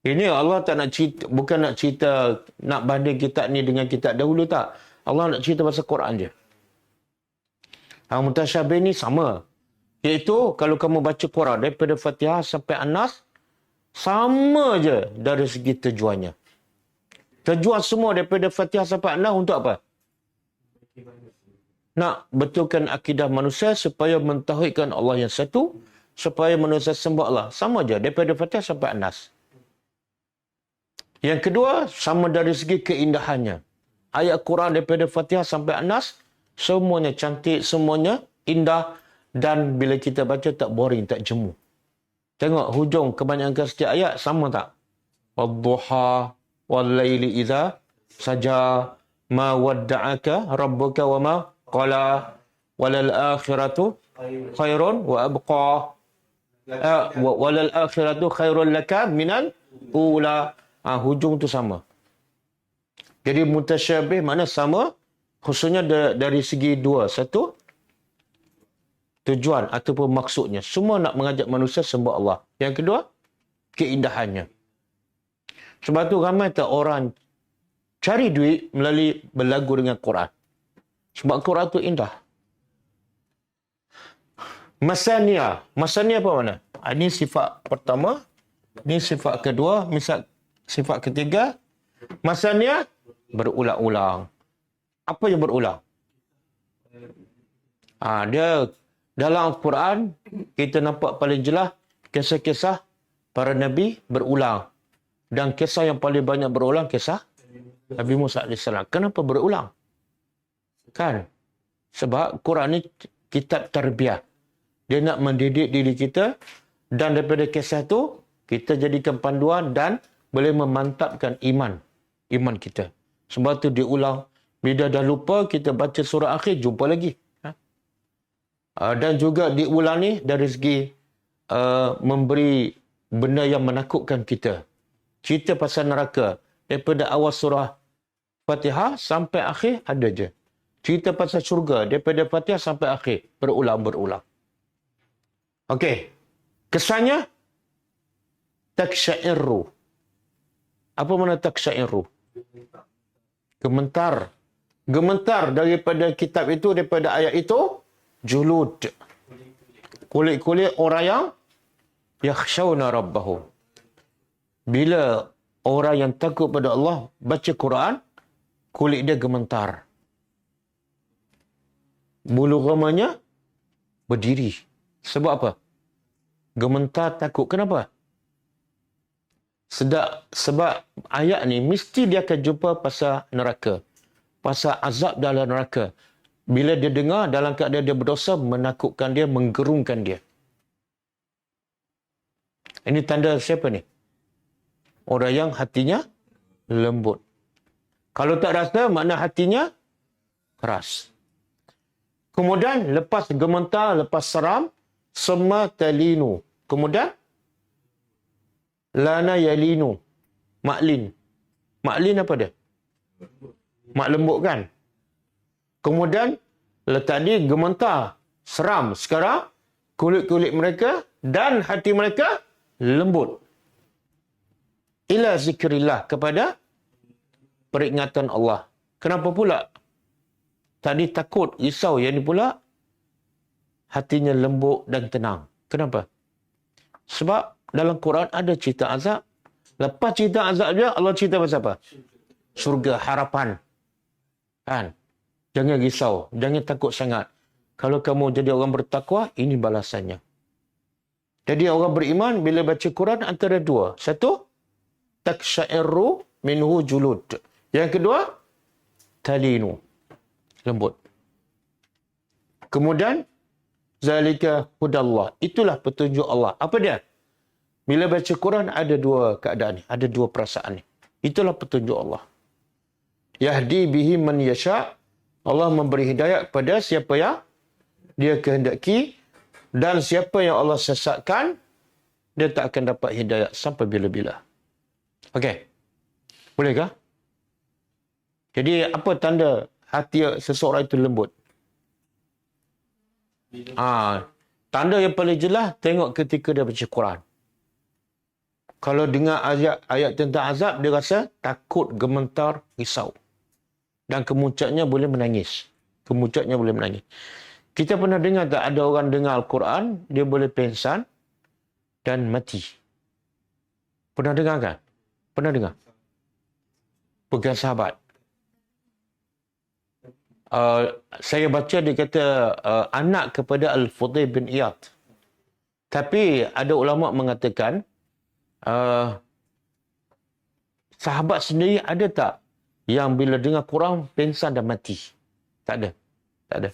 Ini Allah tak nak cerita, bukan nak cerita, nak banding kitab ni dengan kitab dahulu, tak. Allah nak cerita pasal Quran je. Mutasyabih ni sama. Iaitu kalau kamu baca Quran daripada Fatihah sampai An-Nas, sama je dari segi tujuannya. Tujuan semua daripada Fatihah sampai An-Nas untuk apa? Nak betulkan akidah manusia supaya mentauhidkan Allah yang satu, supaya manusia sembah Allah. Sama je daripada Fatihah sampai An-Nas. Yang kedua, sama dari segi keindahannya. Ayat Quran daripada Fatihah sampai An-Nas, semuanya cantik, semuanya indah, dan bila kita baca tak boring, tak jemu. Tengok hujung kebanyakan setiap ayat sama tak? Wadduha wal-laili idza saja ma wadda'aka rabbuka wa ma qala walal akhiratu khairun wa abqa walal akhiratu khairun laka minal ula. Hujung tu sama. Jadi mutasyabih makna sama, khususnya dari segi dua. Satu, tujuan ataupun maksudnya. Semua nak mengajak manusia sembah Allah. Yang kedua, keindahannya. Sebab tu ramai tak orang cari duit melalui berlagu dengan Quran. Sebab Quran tu indah. Masania. Masania apa mana? Ini sifat pertama. Ini sifat kedua. Misal sifat ketiga. Masania berulang-ulang. Apa yang berulang? Dia dalam Al-Quran, kita nampak paling jelas kisah-kisah para Nabi berulang. Dan kisah yang paling banyak berulang, kisah Nabi Musa AS. Kenapa berulang? Kan? Sebab Quran ni kitab tarbiyah. Dia nak mendidik diri kita. Dan daripada kisah tu, kita jadikan panduan dan boleh memantapkan iman kita. Sebab tu diulang. Bila dah lupa, kita baca surah akhir, jumpa lagi. Dan juga diulang ni dari segi memberi benda yang menakutkan kita. Cerita pasal neraka. Daripada awal surah Fatihah sampai akhir ada je. Cerita pasal syurga. Daripada Fatihah sampai akhir. Berulang-berulang. Okey. Kesannya, taksyairu. Apa makna taksyairu? Gementar. Gementar daripada kitab itu, daripada ayat itu, julud. Kulit-kulit orang yang yakhshawna rabbahum. Bila orang yang takut pada Allah baca Quran, kulit dia gementar. Bulu ramanya berdiri. Sebab apa? Gementar takut. Kenapa? Sebab ayat ni mesti dia akan jumpa pasal neraka. Pasal azab dalam neraka. Bila dia dengar dalam keadaan dia berdosa, menakutkan dia, menggerungkan dia. Ini tanda siapa ni? Orang yang hatinya lembut. Kalau tak rasa, makna hatinya keras. Kemudian, lepas gementar, lepas seram, sema talinu. Kemudian, lana yalinu. Maklin. Maklin apa dia? Mak lembut kan? Kemudian, tadi gementar, seram. Sekarang, kulit-kulit mereka dan hati mereka lembut. Ila zikrillah, kepada peringatan Allah. Kenapa pula? Tadi takut, risau. Yang ni pula, hatinya lembut dan tenang. Kenapa? Sebab dalam Quran ada cerita azab. Lepas cerita azab dia, Allah cerita pasal apa? Surga, harapan. Kan? Jangan risau. Jangan takut sangat. Kalau kamu jadi orang bertakwa, ini balasannya. Jadi orang beriman, bila baca Quran, antara dua. Satu, taksyairu minhu julud. Yang kedua, talinu. Lembut. Kemudian, zalika hudallah. Itulah petunjuk Allah. Apa dia? Bila baca Quran, ada dua keadaan ni. Ada dua perasaan ni. Itulah petunjuk Allah. Yahdi bihi man yasha' Allah memberi hidayah kepada siapa yang dia kehendaki, dan siapa yang Allah sesatkan, dia tak akan dapat hidayah sampai bila-bila. Okey. Bolehkah? Jadi apa tanda hati seseorang itu lembut? Tanda yang paling jelas tengok ketika dia baca Quran. Kalau dengar ayat tentang azab, dia rasa takut, gemetar, risau. Dan kemuncaknya boleh menangis. Kita pernah dengar tak ada orang dengar Al-Quran, dia boleh pengsan dan mati. Pernah dengar kan? Pernah dengar? Bukan sahabat. Saya baca dia kata anak kepada Al-Fudail bin Iyad. Tapi ada ulama mengatakan sahabat sendiri ada tak yang bila dengar Quran pengsan dan mati? Tak ada.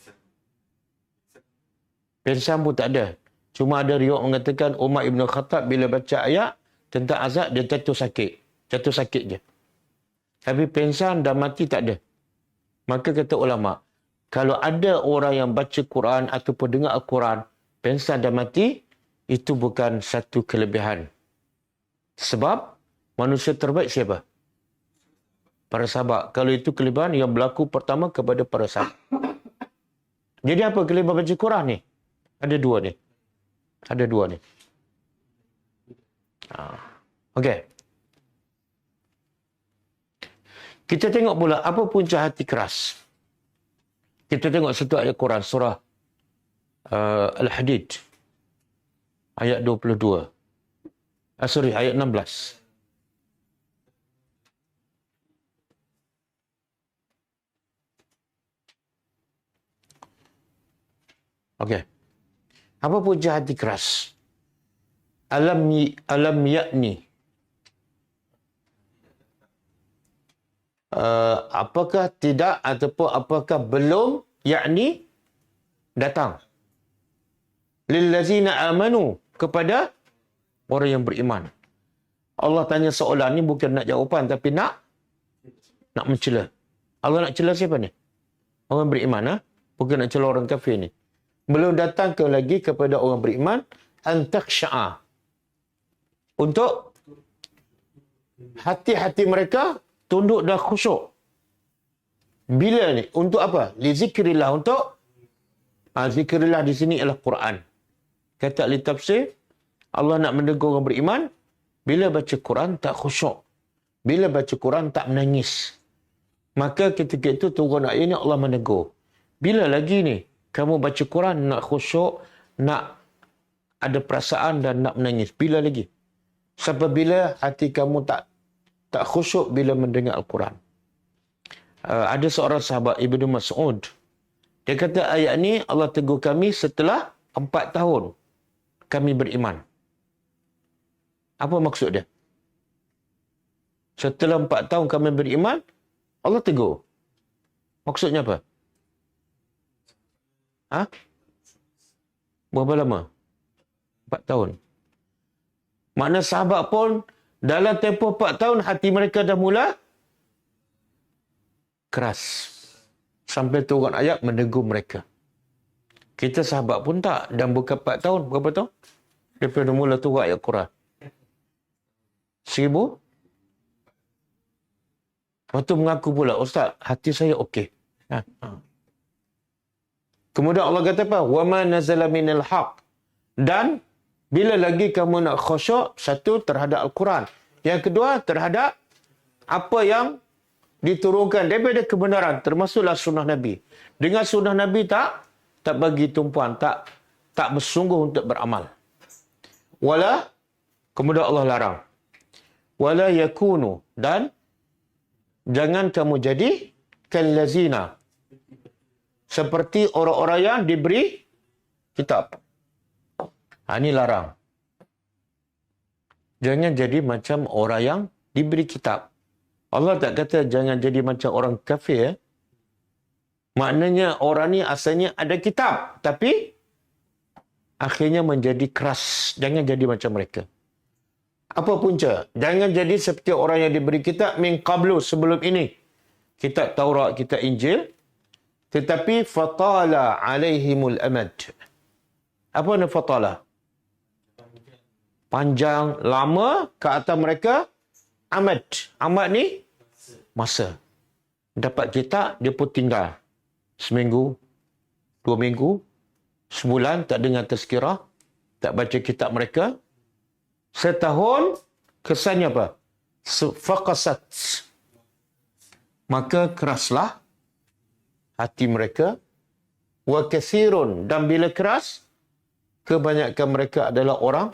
Pengsan pun tak ada. Cuma ada riwayat mengatakan Umar Ibn Khattab bila baca ayat tentang azab, dia jatuh sakit je. Tapi pengsan dan mati tak ada. Maka kata ulama, kalau ada orang yang baca Quran ataupun dengar Al-Quran, pengsan dan mati, itu bukan satu kelebihan. Sebab manusia terbaik siapa? Para sahabat. Kalau itu kelebihan yang berlaku pertama kepada para sahabat. Jadi apa kelebihan baca Quran ni? Ada dua ni. Okey. Kita tengok pula apa punca hati keras. Kita tengok satu ayat Quran, surah Al-Hadid. Ayat 22. Ayat 16. Okey. Apa punca hati keras? Alam yakni. Apakah tidak ataupun apakah belum yakni datang lillazina amanu, kepada orang yang beriman. Allah tanya soalan ni bukan nak jawapan tapi nak mencela. Allah nak cela siapa ni? Orang beriman, bukan nak cela orang kafir ni. Belum datang lagi kepada orang beriman antaksha'a, untuk hati-hati mereka tunduk dan khusyuk. Bila ni? Untuk apa? Li zikrillah, untuk zikrillah di sini ialah Quran. Kata ahli tafsir, Allah nak menegur orang beriman bila baca Quran tak khusyuk. Bila baca Quran tak menangis. Maka ketika itu turun ayat ni Allah menegur. Bila lagi ni kamu baca Quran nak khusyuk, nak ada perasaan dan nak menangis? Bila lagi? Sampai bila hati kamu tak khusyuk bila mendengar Al-Quran? Ada seorang sahabat Ibnu Mas'ud. Dia kata ayat ni Allah tegur kami setelah 4 tahun kami beriman. Apa maksud dia? Setelah 4 tahun kami beriman, Allah tegur. Maksudnya apa? Berapa lama? 4 tahun. Makna sahabat pun dalam tempoh 4 tahun hati mereka dah mula keras. Sampai turun ayat menegur mereka. Kita sahabat pun tak. Dan bukan 4 tahun. Berapa tahun? Daripada mula turun ayat Quran. 1000? Lepas tu mengaku pula, Ustaz, hati saya okey. Kemudian Allah kata apa? وَمَا نَزَلَ مِنَ الْحَقِّ. Dan bila lagi kamu nak khusyuk, satu, terhadap Al-Quran. Yang kedua, terhadap apa yang diturunkan daripada kebenaran, termasuklah sunnah Nabi. Dengan sunnah Nabi tak bagi tumpuan, tak bersungguh untuk beramal. Kemudian Allah larang. Wala yakunu, dan jangan kamu jadi kallazina, seperti orang-orang yang diberi kitab. Ini larang. Jangan jadi macam orang yang diberi kitab. Allah tak kata jangan jadi macam orang kafir. Maknanya orang ni asalnya ada kitab, tapi akhirnya menjadi keras. Jangan jadi macam mereka. Apa punca? Jangan jadi seperti orang yang diberi kitab min qablu, sebelum ini. Kitab Taurat, kitab Injil. Tetapi fatala alaihimul amad. Apa makna fatala? Panjang, lama ke atas mereka. Amad. Amad ni masa. Dapat kitab, dia pun tinggal. Seminggu, 2 minggu, sebulan tak dengar tazkirah, tak baca kitab mereka. Setahun, kesannya apa? Faqasat. Maka keraslah hati mereka. Wa kathirun. Dan bila keras, kebanyakan mereka adalah orang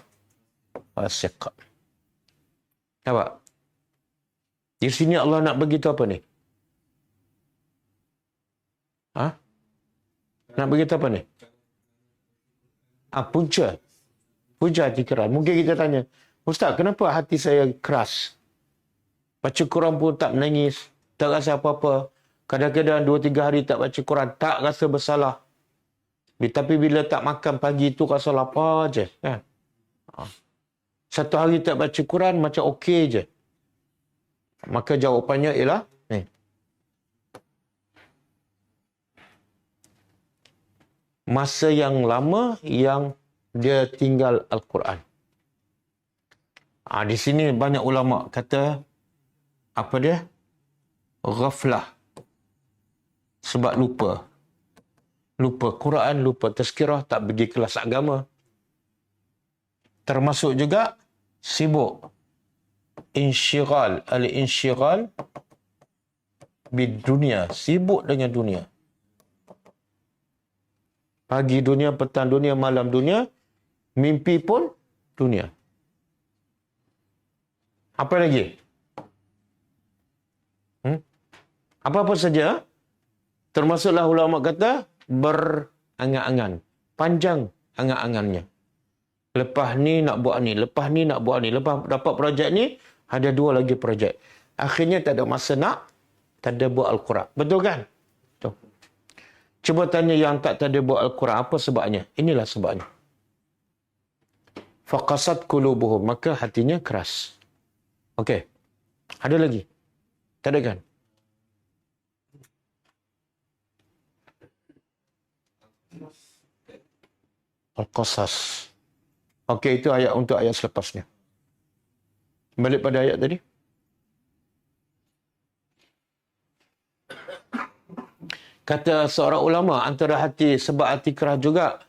fasik. Nampak? Di sini Allah nak beritahu apa ni? Nak beritahu apa ni? Punca. Punca hati keras. Mungkin kita tanya, Ustaz, kenapa hati saya keras? Baca Quran pun tak menangis, tak rasa apa-apa. Kadang-kadang 2-3 hari tak baca Quran, tak rasa bersalah. Tapi bila tak makan pagi tu rasa lapar je. Kan? 1 hari tak baca Quran macam okey je. Maka jawapannya ialah ni. Masa yang lama yang dia tinggal Al-Quran. Di sini banyak ulama kata apa dia? Ghaflah. Sebab lupa. Lupa Quran, lupa tazkirah, tak pergi kelas agama. Termasuk juga sibuk. Insyighal, al-insyighal bidunia, sibuk dengan dunia. Pagi dunia, petang dunia, malam dunia, mimpi pun dunia. Apa lagi? Apa-apa saja, termasuklah ulama kata berangan-angan. Panjang angan-angannya. Lepas ni nak buat ni, lepas ni nak buat ni. Lepas dapat projek ni, ada 2 lagi projek. Akhirnya tak ada masa nak, tak ada buat Al-Quran. Betul kan? Betul. Cuba tanya yang tak ada buat Al-Quran, apa sebabnya? Inilah sebabnya. Faqasat qulubuhum, maka hatinya keras. Okey. Ada lagi? Tak ada kan? Al-Qasas. Okey, itu ayat untuk ayat selepasnya. Balik pada ayat tadi. Kata seorang ulama, antara hati, sebab hati keras juga,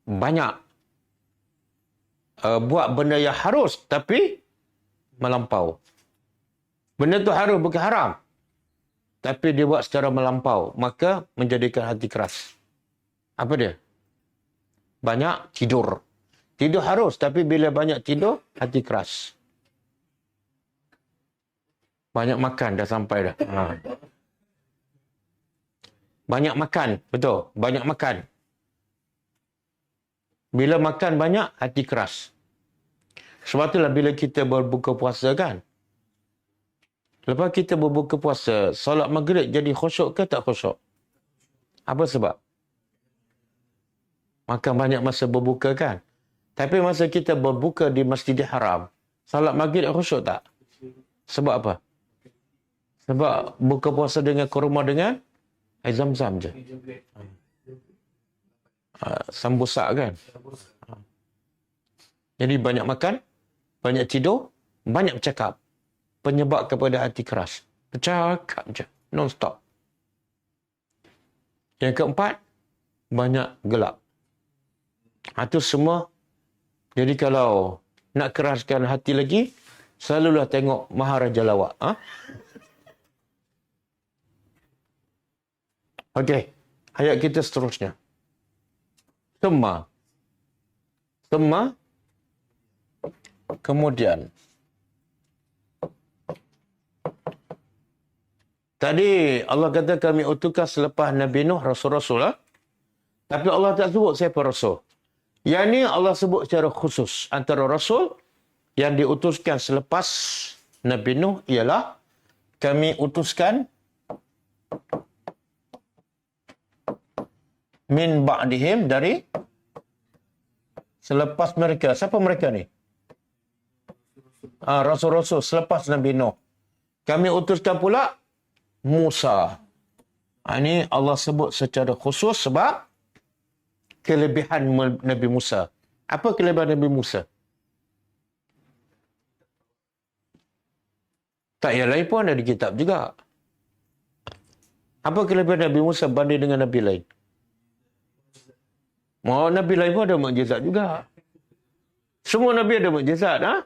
banyak buat benda yang harus, tapi melampau. Benda tu harus, bukan haram. Tapi dia buat secara melampau. Maka menjadikan hati keras. Apa dia? Banyak tidur. Tidur harus, tapi bila banyak tidur, hati keras. Banyak makan, dah sampai dah. Banyak makan, betul. Banyak makan. Bila makan banyak, hati keras. Sebab itulah bila kita berbuka puasa kan. Lepas kita berbuka puasa, solat maghrib jadi khusyuk ke tak khusyuk? Apa sebab? Makan banyak masa berbuka kan. Tapi masa kita berbuka di Masjidil Haram, solat maghrib khusyuk tak? Sebab apa? Sebab buka puasa dengan kurma dengan air zam-zam je. Sambusak kan. Jadi banyak makan, banyak tidur, banyak bercakap. Penyebab kepada hati keras. Bercakap je, non-stop. Yang keempat, banyak gelap. Itu semua. Jadi kalau nak keraskan hati lagi, selalulah tengok Maharaja Lawak. Okey, ayat kita seterusnya. Summa. Kemudian. Tadi Allah kata kami utuskan selepas Nabi Nuh Rasul-Rasul. Tapi Allah tak sebut siapa Rasul. Yang ni Allah sebut secara khusus. Antara Rasul yang diutuskan selepas Nabi Nuh ialah kami utuskan min ba'dihim, dari selepas mereka. Siapa mereka ni? Rasul-Rasul selepas Nabi Nuh. Kami utuskan pula Musa. Ini Allah sebut secara khusus sebab kelebihan Nabi Musa. Apa kelebihan Nabi Musa? Tak, yang lain pun ada di kitab juga. Apa kelebihan Nabi Musa banding dengan Nabi lain? Mau Nabi lain pun ada mukjizat juga. Semua Nabi ada mukjizat. Ha?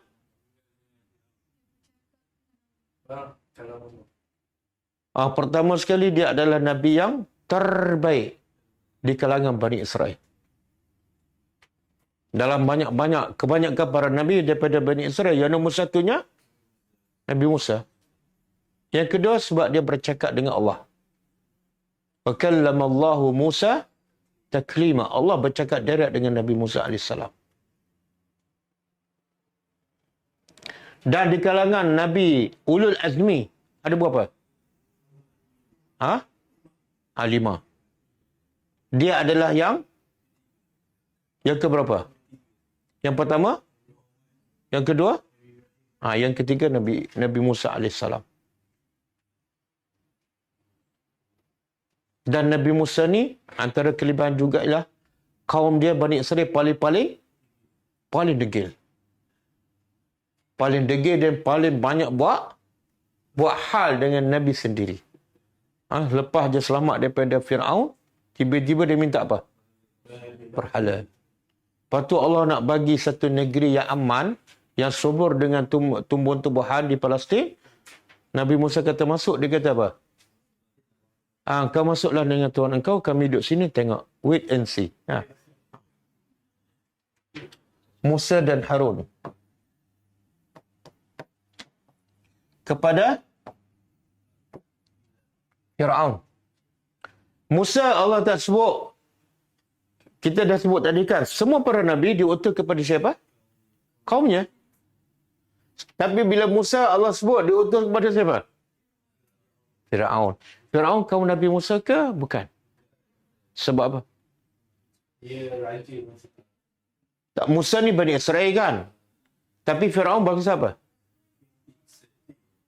Pertama sekali dia adalah Nabi yang terbaik di kalangan Bani Israel. Dalam kebanyakan para Nabi daripada Bani Israel, yang nombor satunya Nabi Musa. Yang kedua sebab dia bercakap dengan Allah. Wa kallama Allahu Musa taklima. Allah bercakap direct dengan Nabi Musa AS. Dan di kalangan Nabi Ulul Azmi ada berapa? 5. Dia adalah yang keberapa? Yang pertama? Yang kedua? Yang ketiga Nabi Musa AS. Dan Nabi Musa ni antara kelebihan juga ialah kaum dia Bani Israel paling degil. Paling degil dan paling banyak buat hal dengan Nabi sendiri. Lepas dia selamat daripada Fir'aun, tiba-tiba dia minta apa? Berhala. Lepas tu Allah nak bagi satu negeri yang aman, yang subur dengan tumbuhan-tumbuhan di Palestin. Nabi Musa kata masuk, dia kata apa? Kau masuklah dengan Tuhan engkau, kami duduk sini tengok. Wait and see. Musa dan Harun. Kepada Fir'aun. Musa Allah tak sebut. Kita dah sebut tadi kan. Semua para Nabi diutus kepada siapa? Kaumnya. Tapi bila Musa Allah sebut diutus kepada siapa? Fir'aun. Fir'aun kaum Nabi Musa ke? Bukan. Sebab apa? Dia raja masa tu. Tak, Musa ni Bani Israel kan? Tapi Fir'aun bangsa apa?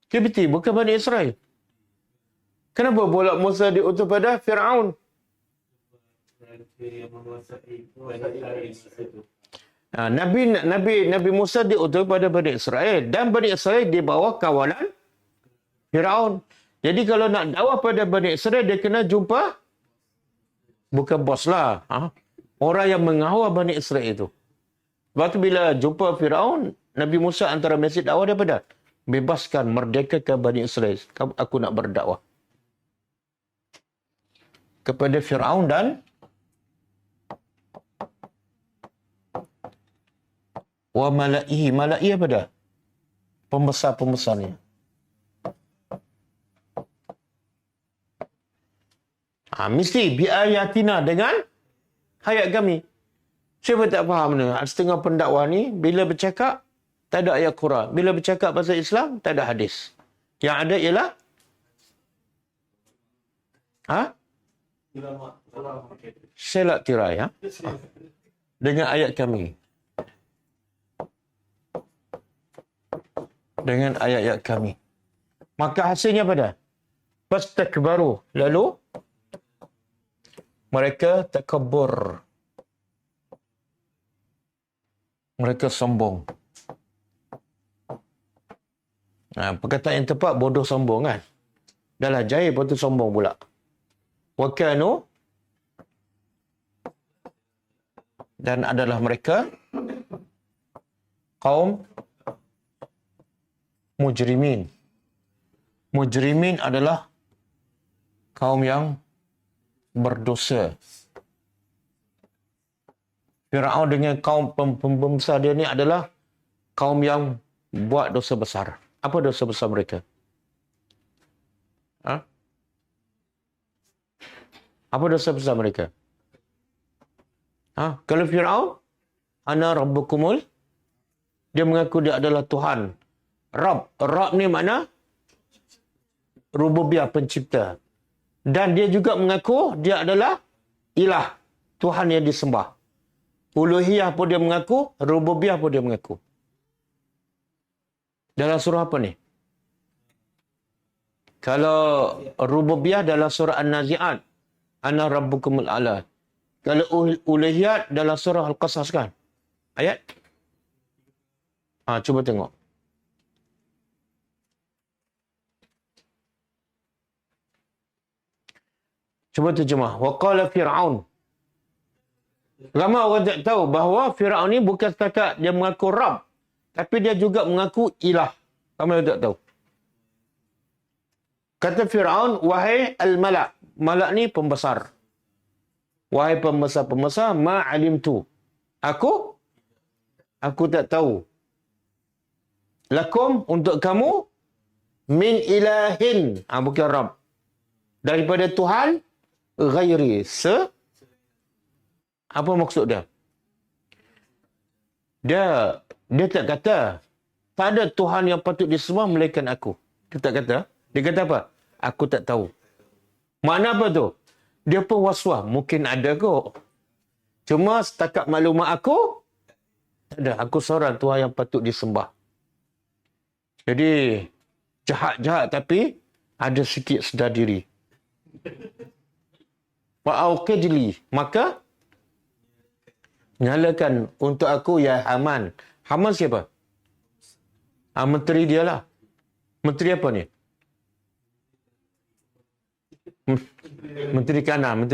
Kibti, bukan Bani Israel. Kenapa pula Musa diutus pada Fir'aun? Raja yang menguasai Bani Israel masa tu. Nabi Musa diutus pada Bani Israel. Dan Bani Israel di bawah kawalan Fir'aun. Jadi kalau nak dakwah pada Bani Israel, dia kena jumpa bukan bos lah. Orang yang mengawal Bani Israel itu. Lepas tu bila jumpa Fir'aun, Nabi Musa antara mesej dakwah dia pada bebaskan, merdekakan Bani Israel. Aku nak berdakwah. Kepada Fir'aun dan wa mala'ihi. Mala'i apa dah? Pembesar-pembesarnya. Mesti biayatina dengan ayat kami. Siapa tak faham ni? Setengah pendakwah ni bila bercakap tak ada ayat Quran. Bila bercakap pasal Islam tak ada hadis. Yang ada ialah selat tirai dengan ayat kami. Dengan ayat-ayat kami. Maka hasilnya apa dah? Fastakbaru. Lalu mereka takabur. Mereka sombong. Perkataan yang tepat bodoh sombong kan? Dah lah jahil lepas tu sombong pula. Wa kanu, dan adalah mereka kaum mujrimin. Mujrimin adalah kaum yang berdosa. Fir'aun dengan kaum pembesar dia ni adalah kaum yang buat dosa besar. Apa dosa besar mereka? Apa dosa besar mereka? Kalau Fir'aun, ana rabbukumul, dia mengaku dia adalah Tuhan. Rab ni makna rububiyah, pencipta. Dan dia juga mengaku dia adalah ilah, Tuhan yang disembah. Uluhiyah pun dia mengaku, rububiyah pun dia mengaku. Dalam surah apa ni? Kalau rububiyah dalam surah An-Nazi'at, ana rabbukumul a'la. Kalau uluhiyat dalam surah Al-Qasas kan? Ayat? Cuba tengok. Cuba terjemah. Wa qala Fir'aun. Ramai orang tak tahu bahawa Fir'aun ni bukan setakat dia mengaku Rabb, tapi dia juga mengaku ilah. Ramai orang tak tahu. Kata Fir'aun, wahai al-malak. Malak ni pembesar. Wahai pembesar-pembesar, ma'alimtu. Aku tak tahu. Lakum, untuk kamu, min ilahin. Bukan Rabb. Daripada Tuhan, ghairi. Apa maksud dia? Dia tak kata, tak ada Tuhan yang patut disembah melainkan aku. Dia tak kata. Dia kata apa? Aku tak tahu. Makna apa tu? Dia pun was-was. Mungkin ada kot. Cuma setakat maklumat aku, tak ada. Aku seorang Tuhan yang patut disembah. Jadi, jahat-jahat tapi ada sikit sedar diri. Fa'auqidli. Maka, nyalakan untuk aku ya Haman. Haman siapa? Menteri dia lah. Menteri apa ni? Menteri kanan.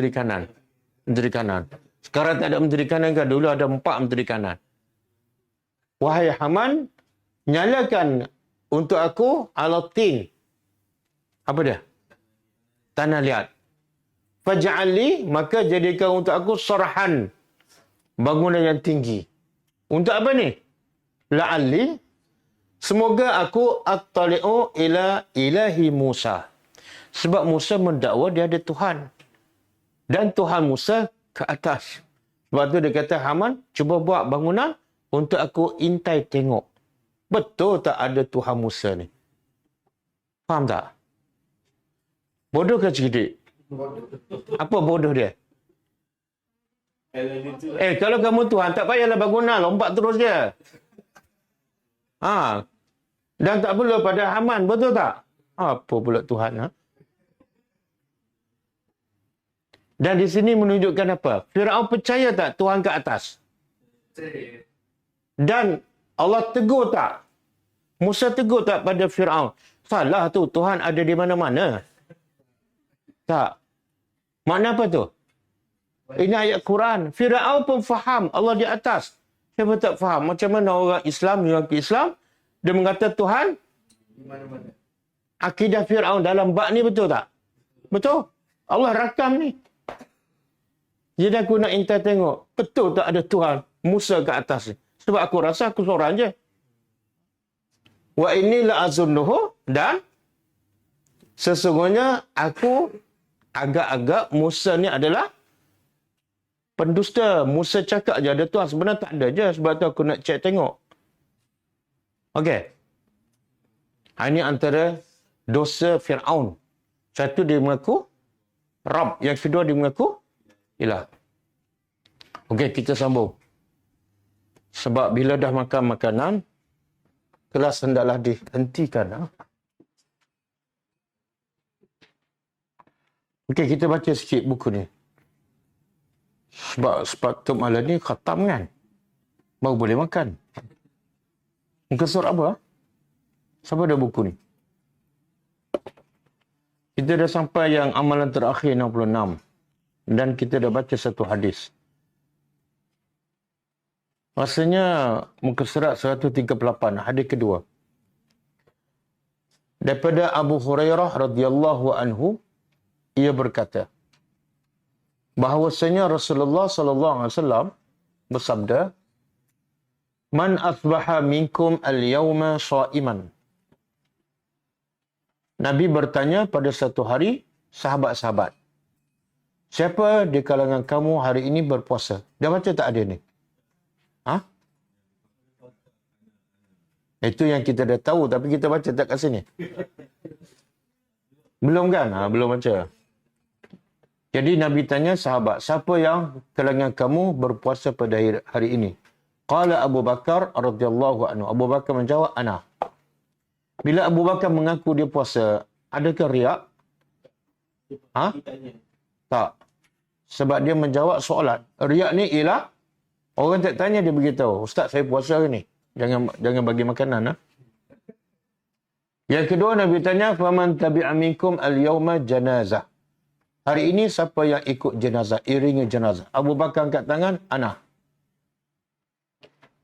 Sekarang tak ada menteri kanan kan? Dulu ada 4 menteri kanan. Wahai Haman, nyalakan untuk aku alatin. Apa dia? Tanah liat. Faj'alli, maka jadikan untuk aku sarahan. Bangunan yang tinggi. Untuk apa ni? La'alli, semoga aku attali'u ila ilahi Musa. Sebab Musa mendakwa dia ada Tuhan. Dan Tuhan Musa ke atas. Sebab tu dia kata, Haman, cuba buat bangunan untuk aku intai tengok. Betul tak ada Tuhan Musa ni? Faham tak? Bodoh ke cerdik? Apa bodoh dia? Kalau kamu Tuhan, tak payahlah bangunan, lompat terus dia. Dan tak perlu pada Haman, betul tak? Apa pula Tuhan? Dan di sini menunjukkan apa? Firaun percaya tak Tuhan ke atas? Dan Allah tegur tak? Musa tegur tak pada Firaun? Salah tu, Tuhan ada di mana-mana. Tak. Makna apa tu? Ini ayat Quran. Firaun pun faham Allah di atas. Siapa tak faham? Macam mana orang Islam, dia mengata Tuhan di mana-mana. Akidah Firaun dalam bab ni betul tak? Betul. Allah rakam ni. Jadi aku nak intai tengok. Betul tak ada Tuhan Musa ke atas ni? Sebab aku rasa aku seorang je. Wa inni la'azunnuhu, dan sesungguhnya aku agak-agak Musa ni adalah pendusta. Musa cakap je ada Tuhan. Sebenarnya tak ada je. Sebab tu aku nak cek tengok. Okey. Ini antara dosa Fir'aun. Satu, dia mengaku Rabb. Yang kedua, dia mengaku ilah. Okey, kita sambung. Sebab bila dah makan makanan, kelas hendaklah dihentikan. Okey, kita baca sikit buku ni. Sebab sepatut malam ni khatam kan? Baru boleh makan. Muka surat apa? Siapa ada buku ni? Kita dah sampai yang amalan terakhir 66. Dan kita dah baca satu hadis. Rasanya muka surat 138, hadis kedua. Daripada Abu Hurairah radhiyallahu anhu, ia berkata, bahawasanya Rasulullah sallallahu alaihi wasallam bersabda, "Man asbaha minkum al-yawma sha'iman." Nabi bertanya pada satu hari sahabat-sahabat, siapa di kalangan kamu hari ini berpuasa? Dah baca tak ada ni? Itu yang kita dah tahu, tapi kita baca tak kat sini? Belum kan? Belum baca. Jadi Nabi tanya sahabat, siapa yang kalangan kamu berpuasa pada hari ini? Qala Abu Bakar radhiyallahu anhu. Abu Bakar menjawab, ana. Bila Abu Bakar mengaku dia puasa, Adakah riak? Ha? Ditanya. Tak. Sebab dia menjawab soalan. Riak ni ialah orang tak tanya dia beritahu, Ustaz saya puasa hari ni. Jangan bagi makanan. Ha? Yang kedua Nabi tanya, faman tabi'a minkum al-yawma janazah. Hari ini siapa yang ikut jenazah, iringi jenazah? Abu Bakar angkat tangan, ana.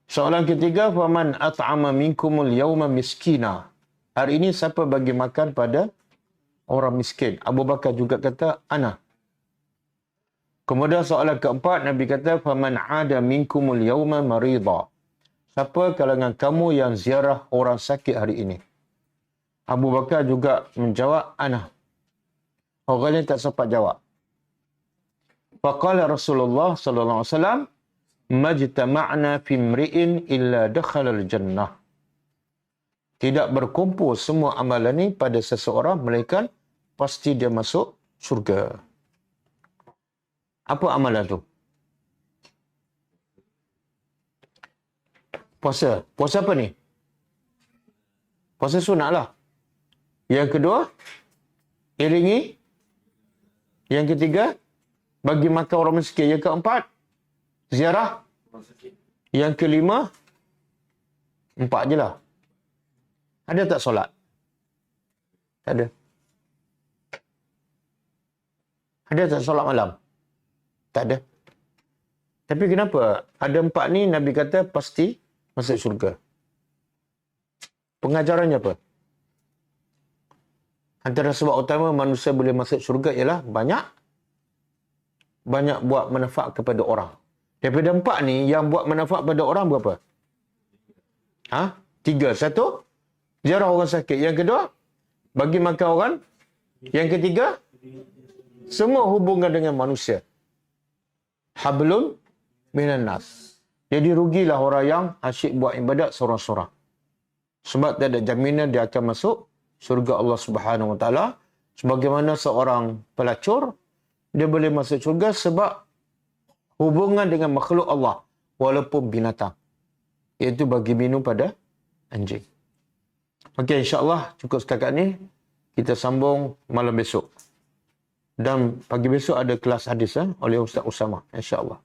Soalan ketiga, faman at'ama minkumul yawma miskina. Hari ini siapa bagi makan pada orang miskin? Abu Bakar juga kata, ana. Kemudian soalan keempat, Nabi kata, faman ada minkumul yawma marida. Siapa kalangan kamu yang ziarah orang sakit hari ini? Abu Bakar juga menjawab, ana. Orang lain tak sempat jawab. Faqala Rasulullah sallallahu alaihi wasallam, majtama'na fi imri'in illa dakhala al-jannah. Tidak berkumpul semua amalan ni pada seseorang melainkan pasti dia masuk syurga. Apa amalan tu? Puasa. Puasa apa ni? Puasa sunat lah. Yang kedua, iringi. Yang ketiga, bagi makan orang miskin. Yang keempat, ziarah. Yang kelima, 4 je lah. Ada tak solat? Tak ada. Ada tak solat malam? Tak ada. Tapi kenapa? Ada 4 ni Nabi kata pasti masuk syurga. Pengajarannya apa? Antara sebab utama manusia boleh masuk syurga ialah banyak buat manfaat kepada orang. Daripada 4 ni, yang buat manfaat pada orang berapa? 3. Satu, ziarah orang sakit. Yang kedua, bagi makan orang. Yang ketiga, semua hubungan dengan manusia. Hablun minan nas. Jadi rugilah orang yang asyik buat ibadat seorang-seorang. Sebab tak ada jaminan dia akan masuk syurga Allah Subhanahu Wa Taala. Sebagaimana seorang pelacur, dia boleh masuk syurga sebab hubungan dengan makhluk Allah walaupun binatang. Iaitu bagi minum pada anjing. Okey, insya-Allah cukup setakat ni. Kita sambung malam besok. Dan pagi besok ada kelas hadis oleh Ustaz Usama, insya-Allah.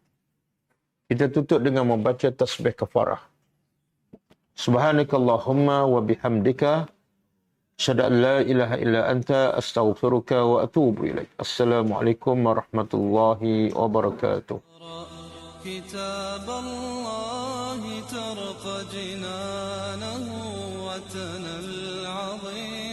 Kita tutup dengan membaca tasbih kafarah. Subhanakallahumma wa bihamdika asyhadu an la ilaha illa anta astaghfiruka wa atubu ilaik. Assalamualaikum warahmatullahi wabarakatuh. كتاب الله ترق جنانه وتنى العظيم